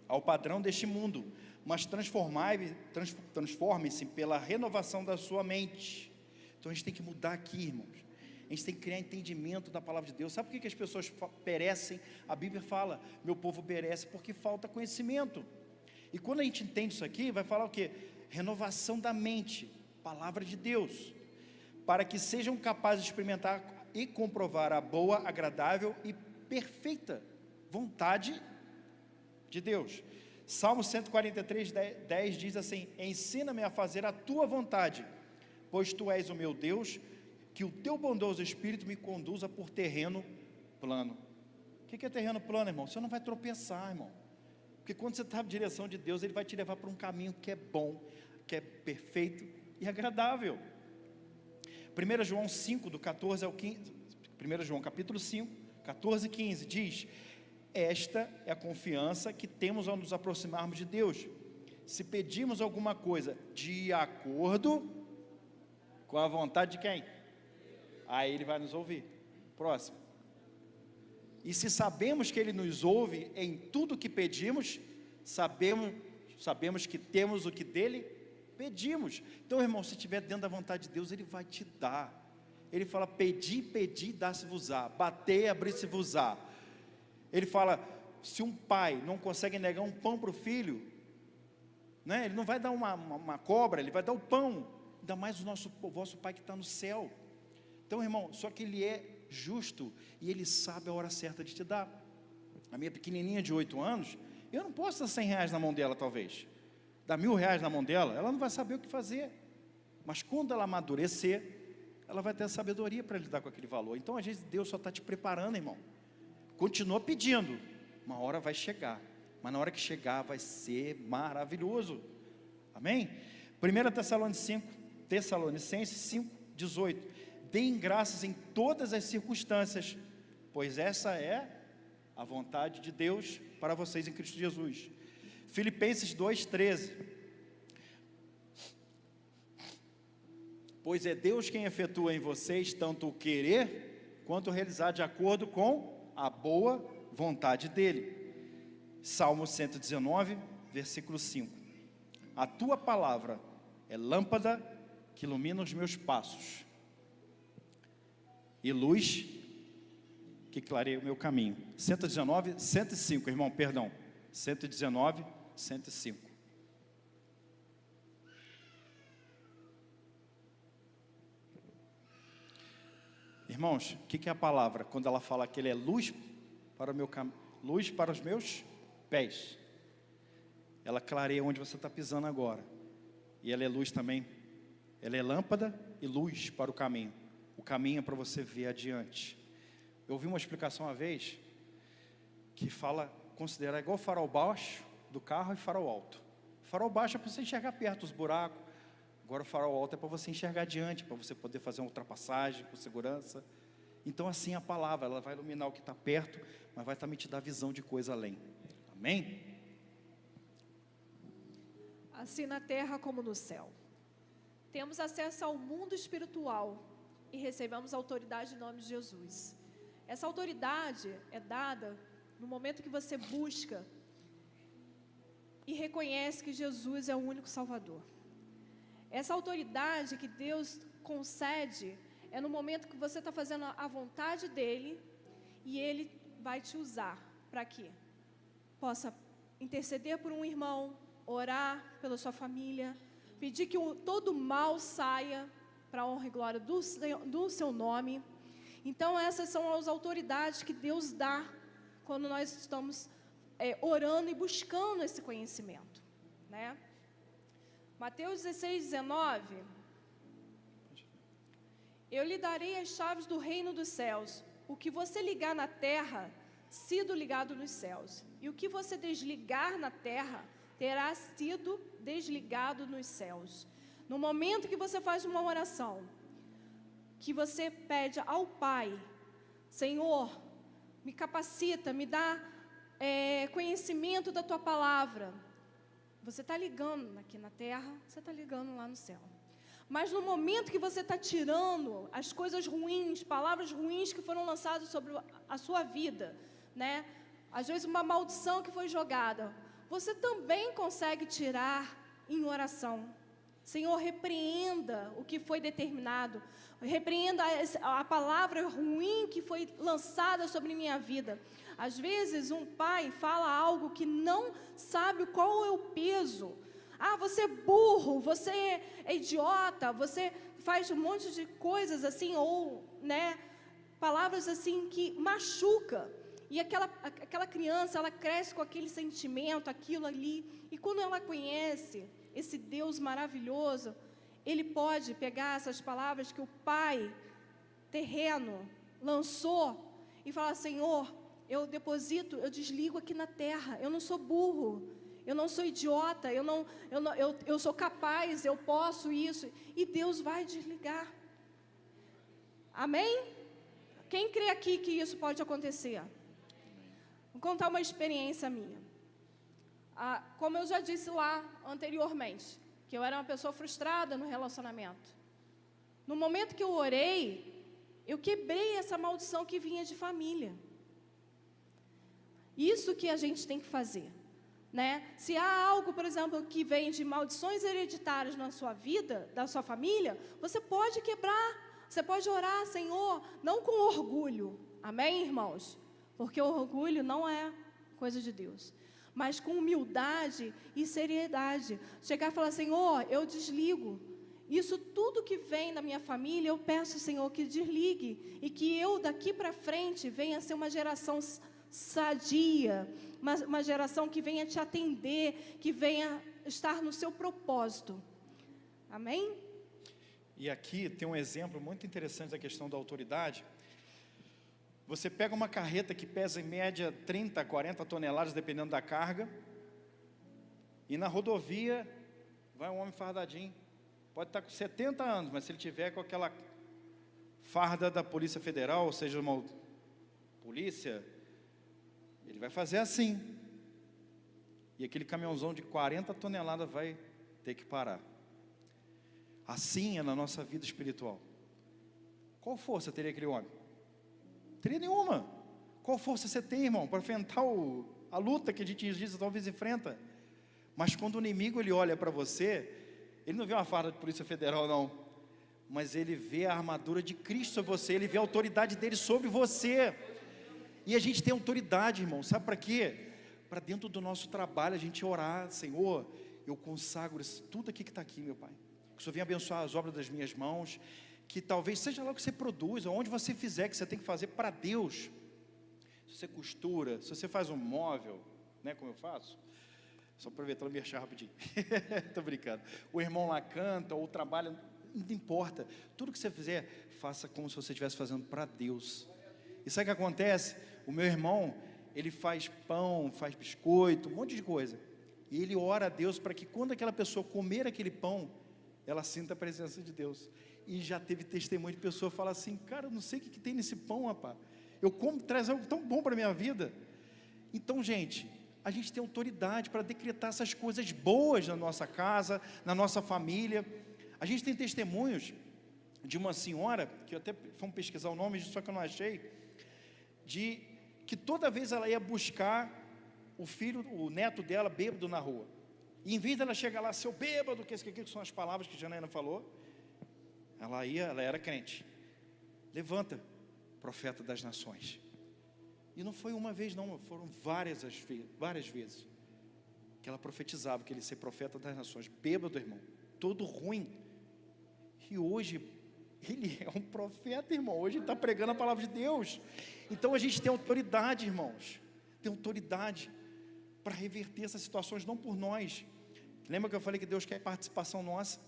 ao padrão deste mundo, mas transformem-se pela renovação da sua mente. Então a gente tem que mudar aqui, irmãos. A gente tem que criar entendimento da palavra de Deus. Sabe por que as pessoas perecem? A Bíblia fala, meu povo perece porque falta conhecimento. E quando a gente entende isso aqui, vai falar o quê? Renovação da mente, palavra de Deus, para que sejam capazes de experimentar e comprovar a boa, agradável e perfeita vontade de Deus. Salmo 143:10 diz assim, ensina-me a fazer a tua vontade, pois tu és o meu Deus, que o teu bondoso Espírito me conduza por terreno plano. O que é terreno plano, irmão? Você não vai tropeçar, irmão. Porque quando você está na direção de Deus, Ele vai te levar para um caminho que é bom, que é perfeito e agradável. 1 João 5, do 14 ao 15, 1 João capítulo 5, 14 e 15, diz, esta é a confiança que temos ao nos aproximarmos de Deus, se pedirmos alguma coisa de acordo com a vontade de quem? Aí Ele vai nos ouvir. Próximo. E se sabemos que Ele nos ouve em tudo que pedimos, sabemos que temos o que dEle pedimos. Então, irmão, se estiver dentro da vontade de Deus, Ele vai te dar. Ele fala, pedi, dá-se-vos-á, batei, abri-se-vos-á. Ele fala, se um pai não consegue negar um pão para o filho, né, ele não vai dar uma cobra, ele vai dar o pão, ainda mais o vosso pai que está no céu. Então, irmão, só que Ele é justo, e Ele sabe a hora certa de te dar. A minha pequenininha de 8 anos, eu não posso dar 100 reais na mão dela talvez, dar 1.000 reais na mão dela, ela não vai saber o que fazer, mas quando ela amadurecer, ela vai ter a sabedoria para lidar com aquele valor. Então, às vezes, Deus só está te preparando, irmão. Continua pedindo, uma hora vai chegar, mas na hora que chegar, vai ser maravilhoso. Amém? 1 Tessalonicenses 5, 18. Deem graças em todas as circunstâncias, pois essa é a vontade de Deus para vocês em Cristo Jesus. Filipenses 2, 13. Pois é Deus quem efetua em vocês tanto o querer, quanto o realizar de acordo com a boa vontade dEle. Salmo 119, versículo 5. A tua palavra é lâmpada que ilumina os meus passos, e luz que clareia o meu caminho. 119, 105, irmão, perdão. 119, 105. Irmãos, o que é a palavra? Quando ela fala que Ele é luz para o meu luz para os meus pés, ela clareia onde você está pisando agora. E ela é luz também. Ela é lâmpada e luz para o caminho. O caminho é para você ver adiante. Eu ouvi uma explicação uma vez que fala, considerar igual farol baixo do carro e farol alto. Farol baixo é para você enxergar perto os buracos. Agora o farol alto é para você enxergar adiante, para você poder fazer uma ultrapassagem com segurança. Então assim a palavra, ela vai iluminar o que está perto, mas vai também te dar visão de coisa além. Amém? Assim na terra como no céu. Temos acesso ao mundo espiritual e recebemos autoridade em nome de Jesus. Essa autoridade é dada no momento que você busca e reconhece que Jesus é o único Salvador. Essa autoridade que Deus concede é no momento que você está fazendo a vontade dEle e Ele vai te usar para que possa interceder por um irmão, orar pela sua família, pedir que todo mal saia para a honra e glória do seu nome. Então essas são as autoridades que Deus dá quando nós estamos orando e buscando esse conhecimento, né? Mateus 16, 19. Eu lhe darei as chaves do reino dos céus. O que você ligar na terra, sido ligado nos céus. E o que você desligar na terra, terá sido desligado nos céus. No momento que você faz uma oração, que você pede ao Pai, Senhor, me capacita, me dá conhecimento da Tua palavra. Você está ligando aqui na terra, você está ligando lá no céu. Mas no momento que você está tirando as coisas ruins, palavras ruins que foram lançadas sobre a sua vida, né? Às vezes uma maldição que foi jogada, você também consegue tirar em oração. Senhor, repreenda o que foi determinado, repreenda a palavra ruim que foi lançada sobre minha vida. Às vezes um pai fala algo que não sabe qual é o peso. Ah, você é burro, você é idiota, você faz um monte de coisas assim, ou, né, palavras assim que machuca. E aquela criança, ela cresce com aquele sentimento, aquilo ali. E quando ela conhece esse Deus maravilhoso, ele pode pegar essas palavras que o pai terreno lançou e falar: Senhor, eu deposito, eu desligo aqui na terra. Eu não sou burro, eu não sou idiota, eu sou capaz, eu posso isso. E Deus vai desligar. Amém? Quem crê aqui que isso pode acontecer? Vou contar uma experiência minha. Como eu já disse lá anteriormente, que eu era uma pessoa frustrada no relacionamento. No momento que eu orei, eu quebrei essa maldição que vinha de família. Isso que a gente tem que fazer, né? Se há algo, por exemplo, que vem de maldições hereditárias na sua vida, da sua família, você pode quebrar, você pode orar, Senhor, não com orgulho, amém, irmãos? Porque o orgulho não é coisa de Deus, mas com humildade e seriedade. Chegar e falar, Senhor, eu desligo. Isso tudo que vem da minha família, eu peço, Senhor, que desligue. E que eu, daqui para frente, venha a ser uma geração sadia. Uma geração que venha te atender, que venha estar no seu propósito. Amém? E aqui tem um exemplo muito interessante da questão da autoridade. Você pega uma carreta que pesa em média 30, 40 toneladas, dependendo da carga, e na rodovia vai um homem fardadinho, pode estar com 70 anos, mas se ele tiver com aquela farda da Polícia Federal, ou seja, uma polícia, ele vai fazer assim, e aquele caminhãozão de 40 toneladas vai ter que parar. Assim é na nossa vida espiritual. Qual força teria aquele homem? Teria nenhuma. Qual força você tem, irmão, para enfrentar a luta que a gente diz, talvez enfrenta? Mas quando o inimigo ele olha para você, ele não vê uma farda de Polícia Federal, não, mas ele vê a armadura de Cristo sobre você, ele vê a autoridade dele sobre você. E a gente tem autoridade, irmão, sabe para quê? Para dentro do nosso trabalho a gente orar, Senhor, eu consagro tudo aqui que está aqui, meu Pai, que o Senhor venha abençoar as obras das minhas mãos, que talvez seja lá o que você produz, onde você fizer, que você tem que fazer para Deus. Se você costura, se você faz um móvel, né, como eu faço, só aproveitando e mexer rapidinho, estou brincando, o irmão lá canta, ou trabalha, não importa, tudo que você fizer, faça como se você estivesse fazendo para Deus. E sabe o que acontece? O meu irmão, ele faz pão, faz biscoito, um monte de coisa, e ele ora a Deus para que quando aquela pessoa comer aquele pão, ela sinta a presença de Deus. E já teve testemunho de pessoa falar assim, cara, eu não sei o que tem nesse pão, rapaz, eu como, traz algo tão bom para a minha vida. Então, gente, a gente tem autoridade para decretar essas coisas boas na nossa casa, na nossa família. A gente tem testemunhos de uma senhora, que eu até fomos pesquisar o nome, só que eu não achei, de que toda vez ela ia buscar o filho, o neto dela, bêbado na rua. E em vez dela chegar lá, seu bêbado, que são as palavras que a Janaína falou, ela era crente. Levanta, profeta das nações. E não foi uma vez não, foram várias vezes que ela profetizava que ele ia ser profeta das nações, bêbado, irmão, todo ruim. E hoje ele é um profeta, irmão, hoje ele está pregando a palavra de Deus. Então a gente tem autoridade, irmãos, tem autoridade para reverter essas situações, não por nós. Lembra que eu falei que Deus quer participação nossa?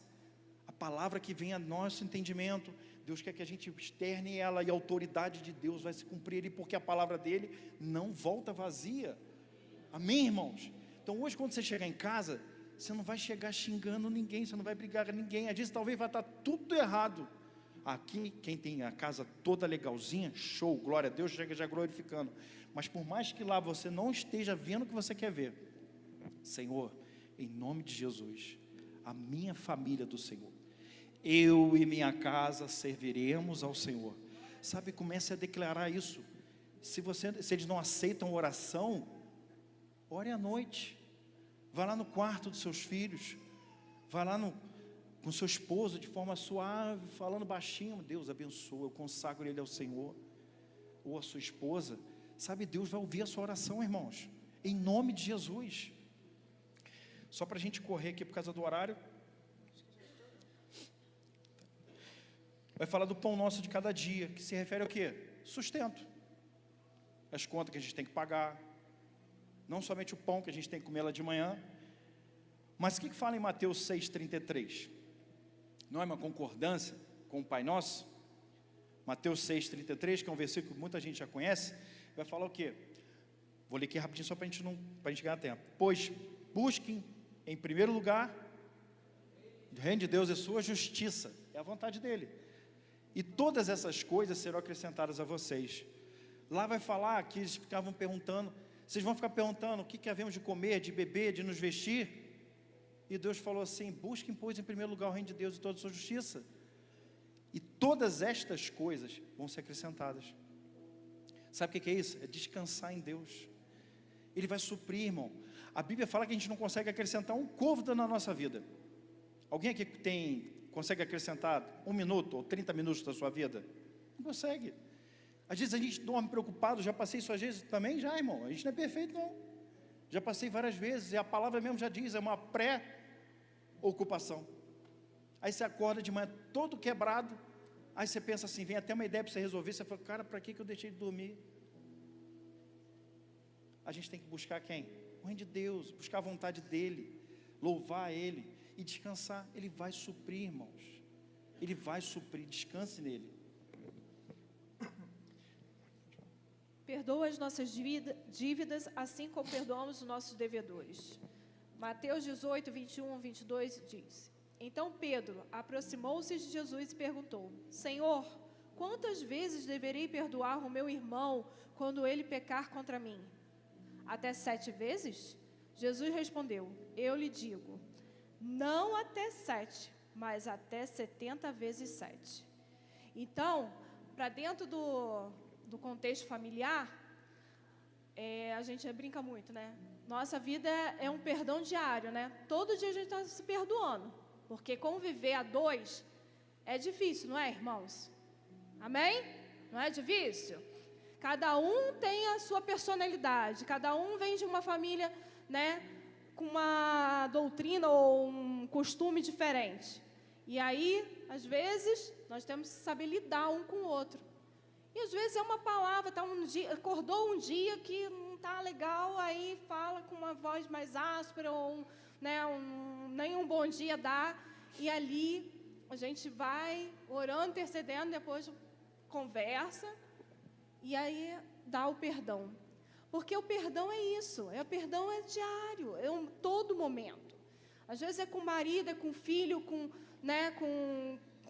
A palavra que vem a nosso entendimento, Deus quer que a gente externe ela, e a autoridade de Deus vai se cumprir ali, porque a palavra dele não volta vazia. Amém, irmãos? Então hoje, quando você chegar em casa, você não vai chegar xingando ninguém, você não vai brigar com ninguém. Às vezes talvez vai estar tudo errado. Aqui, quem tem a casa toda legalzinha, show, glória a Deus, chega já glorificando. Mas por mais que lá você não esteja vendo o que você quer ver, Senhor, em nome de Jesus, a minha família do Senhor, eu e minha casa serviremos ao Senhor. Sabe, comece a declarar isso. Se eles não aceitam oração, ore à noite. Vá lá no quarto dos seus filhos, vá lá com seu esposo de forma suave, falando baixinho, Deus abençoa, eu consagro ele ao Senhor. Ou a sua esposa, sabe, Deus vai ouvir a sua oração, irmãos, em nome de Jesus. Só para a gente correr aqui por causa do horário, vai falar do pão nosso de cada dia, que se refere ao quê? Sustento, as contas que a gente tem que pagar, não somente o pão que a gente tem que comer lá de manhã, mas o que fala em Mateus 6,33? Não é uma concordância com o Pai Nosso? Mateus 6,33, que é um versículo que muita gente já conhece, vai falar o quê? Vou ler aqui rapidinho só para a gente ganhar tempo. Pois busquem em primeiro lugar o reino de Deus e sua justiça, é a vontade dele, e todas essas coisas serão acrescentadas a vocês. Lá vai falar que eles ficavam perguntando, Vocês vão ficar perguntando o que havemos de comer, de beber, de nos vestir. E Deus falou assim: busquem, pois, em primeiro lugar o reino de Deus e toda a sua justiça. E todas estas coisas vão ser acrescentadas. Sabe o que é isso? É descansar em Deus. Ele vai suprir, irmão. A Bíblia fala que a gente não consegue acrescentar um côvado na nossa vida. Alguém aqui consegue acrescentar 1 minuto ou 30 minutos da sua vida? Não consegue. Às vezes a gente dorme preocupado. Já passei isso às vezes também, já, irmão. A gente não é perfeito, não. Já passei várias vezes, e a palavra mesmo já diz, é uma pré-ocupação. Aí você acorda de manhã todo quebrado, aí você pensa assim, vem até uma ideia para você resolver, você fala: cara, para que eu deixei de dormir? A gente tem que buscar quem? O reino de Deus, buscar a vontade dEle, louvar Ele e descansar. Ele vai suprir, irmãos. Ele vai suprir, descanse nele. Perdoa as nossas dívidas, assim como perdoamos os nossos devedores. Mateus 18, 21, 22 diz: Então Pedro aproximou-se de Jesus e perguntou: Senhor, quantas vezes deverei perdoar o meu irmão quando ele pecar contra mim? Até 7 vezes? Jesus respondeu: Eu lhe digo, não até 7, mas até 70 vezes 7. Então, para dentro do contexto familiar, a gente brinca muito, né? Nossa vida é um perdão diário, né? Todo dia a gente está se perdoando, porque conviver a dois é difícil, não é, irmãos? Amém? Não é difícil? Cada um tem a sua personalidade, cada um vem de uma família, né, com uma doutrina ou um costume diferente. E aí, às vezes, nós temos que saber lidar um com o outro. E às vezes é uma palavra, acordou um dia que não está legal, aí fala com uma voz mais áspera, ou nem um bom dia dá, e ali a gente vai orando, intercedendo, depois conversa, e aí dá o perdão. Porque o perdão é isso, o perdão é diário, todo momento. Às vezes é com o marido, é com o filho, com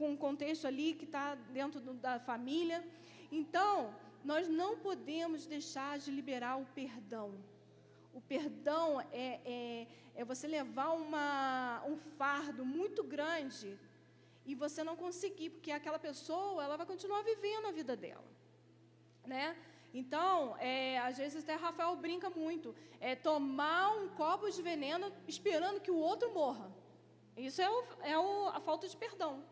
um contexto ali que está dentro da família. Então, nós não podemos deixar de liberar o perdão. O perdão é você levar um fardo muito grande e você não conseguir, porque aquela pessoa, ela vai continuar vivendo a vida dela, né? Então, às vezes até Rafael brinca muito, tomar um copo de veneno esperando que o outro morra. Isso a falta de perdão.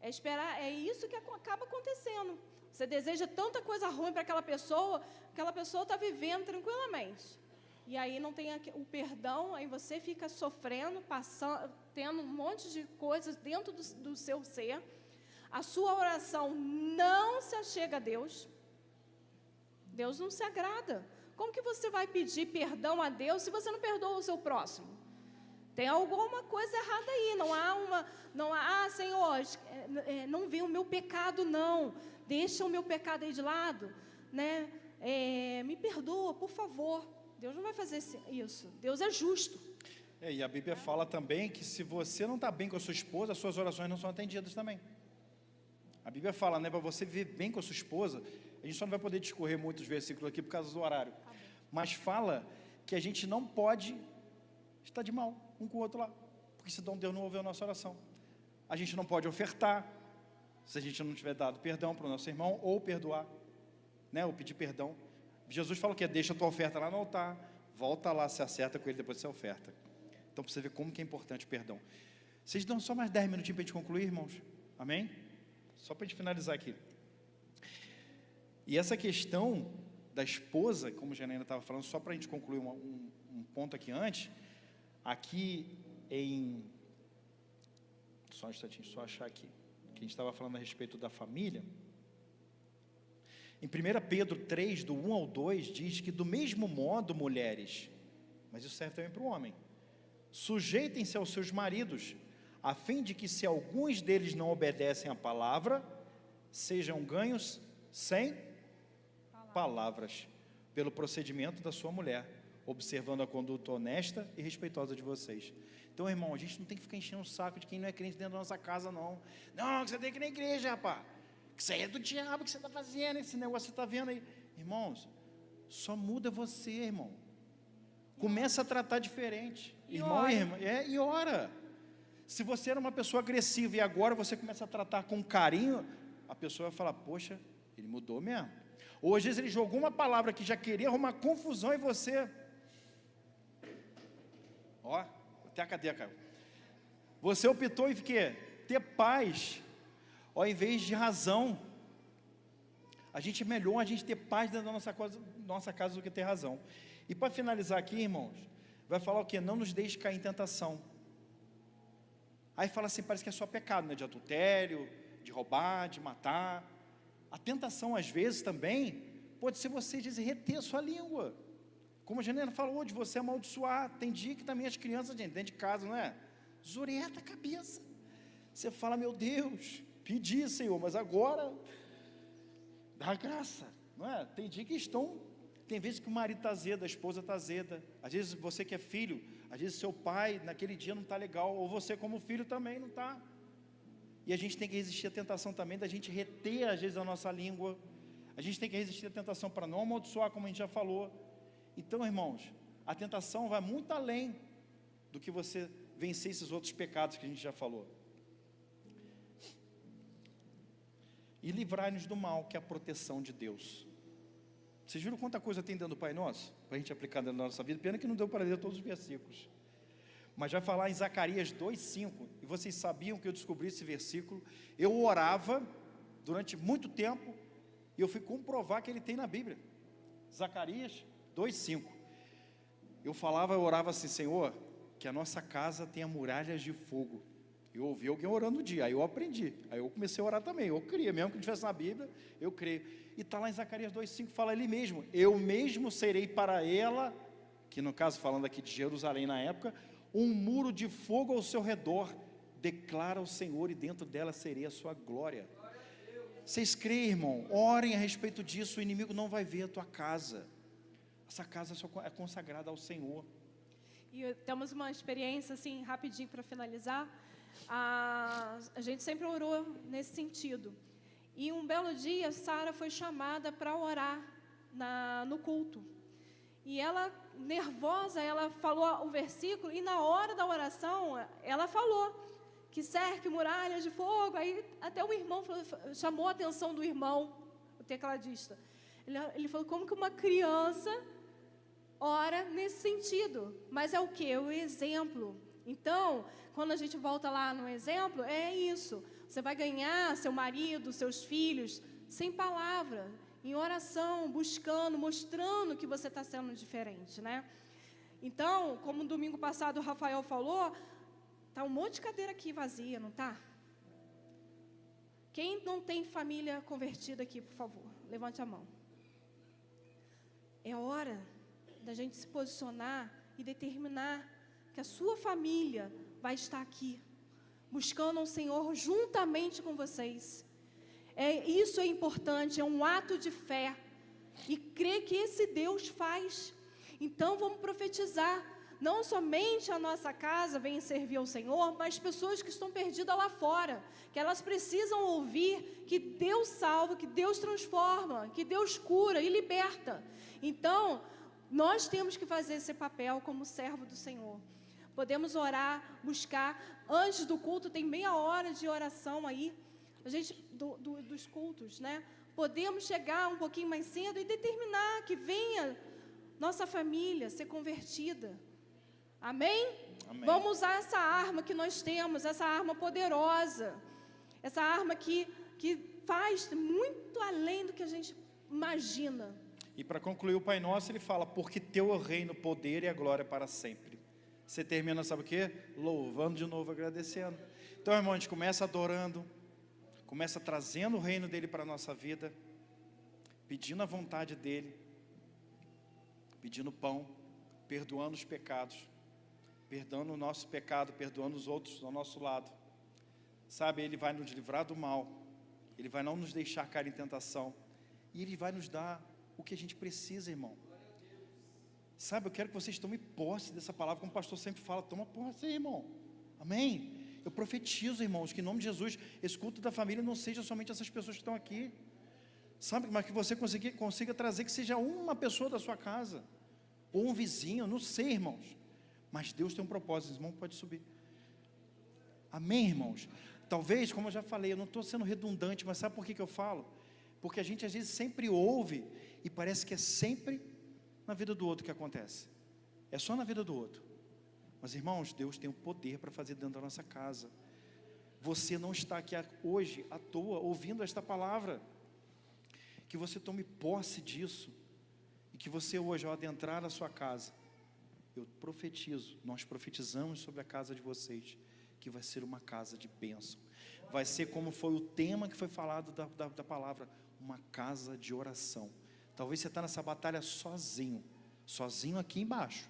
É isso que acaba acontecendo. Você deseja tanta coisa ruim para aquela pessoa está vivendo tranquilamente. E aí não tem o perdão, aí você fica sofrendo, tendo um monte de coisas dentro do seu ser. A sua oração não se achega a Deus. Deus não se agrada. Como que você vai pedir perdão a Deus se você não perdoa o seu próximo? Tem alguma coisa errada aí. Não há, Senhor, não vê o meu pecado, não. Deixa o meu pecado aí de lado, né? Me perdoa, por favor. Deus não vai fazer isso. Deus é justo. E a Bíblia fala também que se você não está bem com a sua esposa, as suas orações não são atendidas também. A Bíblia fala, né, para você viver bem com a sua esposa, a gente só não vai poder discorrer muitos versículos aqui por causa do horário. Mas fala que a gente não pode estar de mal um com o outro lá, porque senão Deus não ouve a nossa oração. A gente não pode ofertar se a gente não tiver dado perdão para o nosso irmão, ou perdoar, né, ou pedir perdão. Jesus fala que deixa a tua oferta lá no altar, volta lá, se acerta com ele depois de você oferta. Então, para você ver como que é importante o perdão. Vocês dão só mais 10 minutinhos para a gente concluir, irmãos? Amém? Só para a gente finalizar aqui. E essa questão da esposa, como a Janaína estava falando, só para a gente concluir um ponto aqui antes, aqui só um instantinho, só achar aqui, que a gente estava falando a respeito da família. Em 1 Pedro 3, do 1 ao 2, diz que do mesmo modo, mulheres, mas isso serve também para o homem, sujeitem-se aos seus maridos, a fim de que se alguns deles não obedecem à palavra, sejam ganhos sem palavras, pelo procedimento da sua mulher, observando a conduta honesta e respeitosa de vocês. Então, irmão, a gente não tem que ficar enchendo o saco de quem não é crente dentro da nossa casa, não. Não, que você tem que ir na igreja, rapaz. Que isso aí é do diabo que você está fazendo, esse negócio que você está vendo aí. Irmãos, Só muda você, irmão. Começa a tratar diferente. E Irmão ora. e irmã. E ora. Se você era uma pessoa agressiva e agora você começa a tratar com carinho, a pessoa vai falar, poxa, ele mudou mesmo. Ou às vezes ele jogou uma palavra que já queria arrumar confusão em você. Ó, até a cadeia caiu. Você optou em quê? Ter paz, ao invés de razão. A gente é melhor a gente ter paz dentro da nossa casa do que ter razão. E para finalizar aqui, irmãos, vai falar o quê? Não nos deixe cair em tentação. Aí fala assim, parece que é só pecado, né? De adultério, de roubar, de matar. A tentação, às vezes, também, pode ser você reter a sua língua. Como a Janena falou, de você amaldiçoar. Tem dia que também as crianças, gente, dentro de casa, não é? Zureta a cabeça. Você fala, meu Deus, pedi, Senhor, mas agora, dá graça, não é? Tem dia que tem vezes que o marido está azedo, a esposa está azeda. Às vezes você que é filho, às vezes seu pai naquele dia não está legal, ou você como filho também não está. E a gente tem que resistir à tentação também da gente reter às vezes a nossa língua. A gente tem que resistir à tentação para não amaldiçoar, como a gente já falou. Então, irmãos, a tentação vai muito além do que você vencer esses outros pecados que a gente já falou. E livrai-nos do mal, que é a proteção de Deus. Vocês viram quanta coisa tem dentro do Pai Nosso? Para a gente aplicar dentro da nossa vida. Pena que não deu para ler todos os versículos. Mas vai falar em Zacarias 2,5. E vocês sabiam que eu descobri esse versículo. Eu orava durante muito tempo. E eu fui comprovar que ele tem na Bíblia. Zacarias 2,5. Eu orava assim, Senhor, que a nossa casa tenha muralhas de fogo. Eu ouvi alguém orando um dia, aí eu aprendi, aí eu comecei a orar também, eu cria, mesmo que não estivesse na Bíblia, eu creio. E está lá em Zacarias 2,5, fala ele mesmo, eu mesmo serei para ela, que no caso falando aqui de Jerusalém na época, um muro de fogo ao seu redor, declara o Senhor, e dentro dela serei a sua glória. Vocês creem, irmão? Orem a respeito disso, o inimigo não vai ver a tua casa, essa casa só é consagrada ao Senhor. E temos uma experiência assim, rapidinho para finalizar. A gente sempre orou nesse sentido. E um belo dia, Sara foi chamada para orar no culto. E ela, nervosa, ela falou o versículo, e na hora da oração, ela falou que cerque muralhas de fogo. Aí até o irmão chamou a atenção do irmão, o tecladista. Ele falou, como que uma criança ora nesse sentido? Mas é o quê? É o exemplo. Então, quando a gente volta lá no exemplo, é isso. Você vai ganhar seu marido, seus filhos, sem palavra, em oração, buscando, mostrando que você está sendo diferente, né? Então, como no domingo passado o Rafael falou, tá um monte de cadeira aqui vazia, não tá? Quem não tem família convertida aqui, por favor, levante a mão. É hora da gente se posicionar e determinar que a sua família vai estar aqui, buscando o Senhor juntamente com vocês. Isso é importante, é um ato de fé, e crer que esse Deus faz. Então vamos profetizar, não somente a nossa casa vem servir ao Senhor, mas pessoas que estão perdidas lá fora, que elas precisam ouvir que Deus salva, que Deus transforma, que Deus cura e liberta. Então, nós temos que fazer esse papel como servo do Senhor. Podemos orar, buscar. Antes do culto tem meia hora de oração aí, a gente, dos cultos, né? Podemos chegar um pouquinho mais cedo e determinar que venha nossa família ser convertida. Amém? Amém. Vamos usar essa arma que nós temos, essa arma poderosa, essa arma que faz muito além do que a gente imagina. E para concluir o Pai Nosso, ele fala, porque teu é o reino, o poder e a glória para sempre. Você termina, sabe o quê? Louvando de novo, agradecendo. Então, irmão, a gente começa adorando, começa trazendo o reino dele para a nossa vida, pedindo a vontade dele, pedindo pão, perdoando os pecados, perdoando o nosso pecado, perdoando os outros ao nosso lado. Sabe, ele vai nos livrar do mal, ele vai não nos deixar cair em tentação, e ele vai nos dar o que a gente precisa, irmão. Sabe, eu quero que vocês tomem posse dessa palavra, como o pastor sempre fala, toma posse aí, irmão. Amém? Eu profetizo, irmãos, que em nome de Jesus, esse culto da família não seja somente essas pessoas que estão aqui. sabe? Mas que você consiga trazer que seja uma pessoa da sua casa, ou um vizinho, não sei, irmãos, mas Deus tem um propósito. Irmão, pode subir. Amém, irmãos? Talvez, como eu já falei, eu não estou sendo redundante, mas sabe por que eu falo? Porque a gente às vezes sempre ouve, e parece que é sempre na vida do outro que acontece, é só na vida do outro. Mas irmãos, Deus tem o poder para fazer dentro da nossa casa. Você não está aqui hoje à toa ouvindo esta palavra. Que você tome posse disso, e que você hoje, ao adentrar na sua casa, eu profetizo, nós profetizamos sobre a casa de vocês, que vai ser uma casa de bênção. Vai ser como foi o tema que foi falado da palavra, uma casa de oração. Talvez você está nessa batalha sozinho aqui embaixo.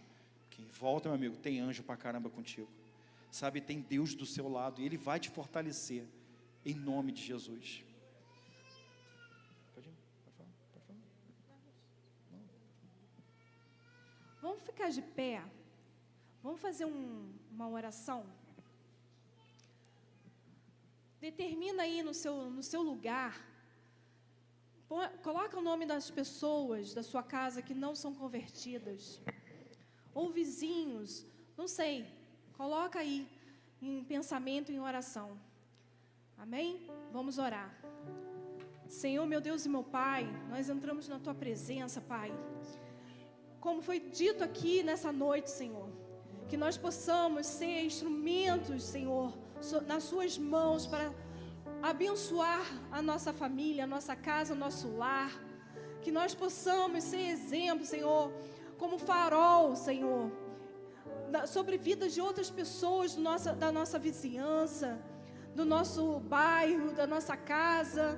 Quem volta, meu amigo, tem anjo pra caramba contigo, sabe, tem Deus do seu lado, e Ele vai te fortalecer, em nome de Jesus. Pode falar. Vamos ficar de pé, vamos fazer uma oração. Determina aí no seu lugar, coloca o nome das pessoas da sua casa que não são convertidas, ou vizinhos, não sei, coloca aí em pensamento, em oração. Amém? Vamos orar. Senhor, meu Deus e meu Pai, nós entramos na Tua presença, Pai. Como foi dito aqui nessa noite, Senhor, que nós possamos ser instrumentos, Senhor, nas Suas mãos para abençoar a nossa família, a nossa casa, o nosso lar. Que nós possamos ser exemplo, Senhor, como farol, Senhor, sobre vidas de outras pessoas da nossa vizinhança, do nosso bairro, da nossa casa,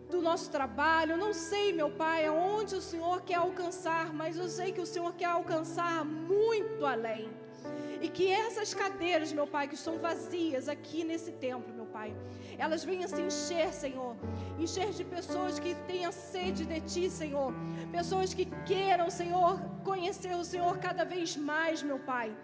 do nosso trabalho. Eu não sei, meu Pai, aonde o Senhor quer alcançar, mas eu sei que o Senhor quer alcançar muito além. E que essas cadeiras, meu Pai, que estão vazias aqui nesse templo, meu Pai, elas venham se encher, Senhor, encher de pessoas que tenham sede de Ti, Senhor, pessoas que queiram, Senhor, conhecer o Senhor cada vez mais, meu Pai.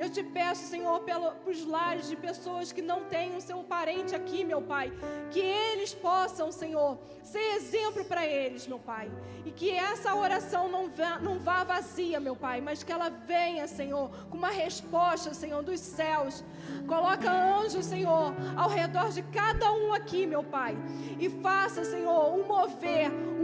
Eu te peço, Senhor, pelos lares de pessoas que não têm o seu parente aqui, meu Pai, que eles possam, Senhor, ser exemplo para eles, meu Pai, e que essa oração não vá vazia, meu Pai, mas que ela venha, Senhor, com uma resposta, Senhor, dos céus. Coloca anjos, Senhor, ao redor de cada um aqui, meu Pai, e faça, Senhor,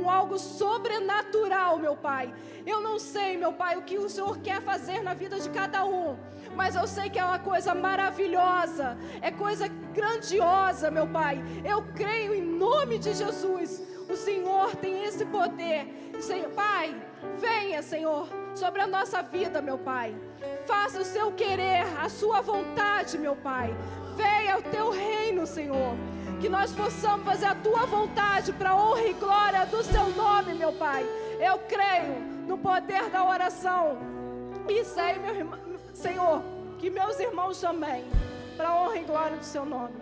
algo sobrenatural, meu Pai. Eu não sei, meu Pai, o que o Senhor quer fazer na vida de cada um, mas eu sei que é uma coisa maravilhosa, é coisa grandiosa, meu Pai. Eu creio em nome de Jesus. O Senhor tem esse poder. Senhor, Pai, venha, Senhor, sobre a nossa vida, meu Pai. Faça o seu querer, a sua vontade, meu Pai. Venha o teu reino, Senhor. Que nós possamos fazer a tua vontade para a honra e glória do seu nome, meu Pai. Eu creio no poder da oração. E sei, meu irmão, Senhor, que meus irmãos também, para a honra e glória do seu nome.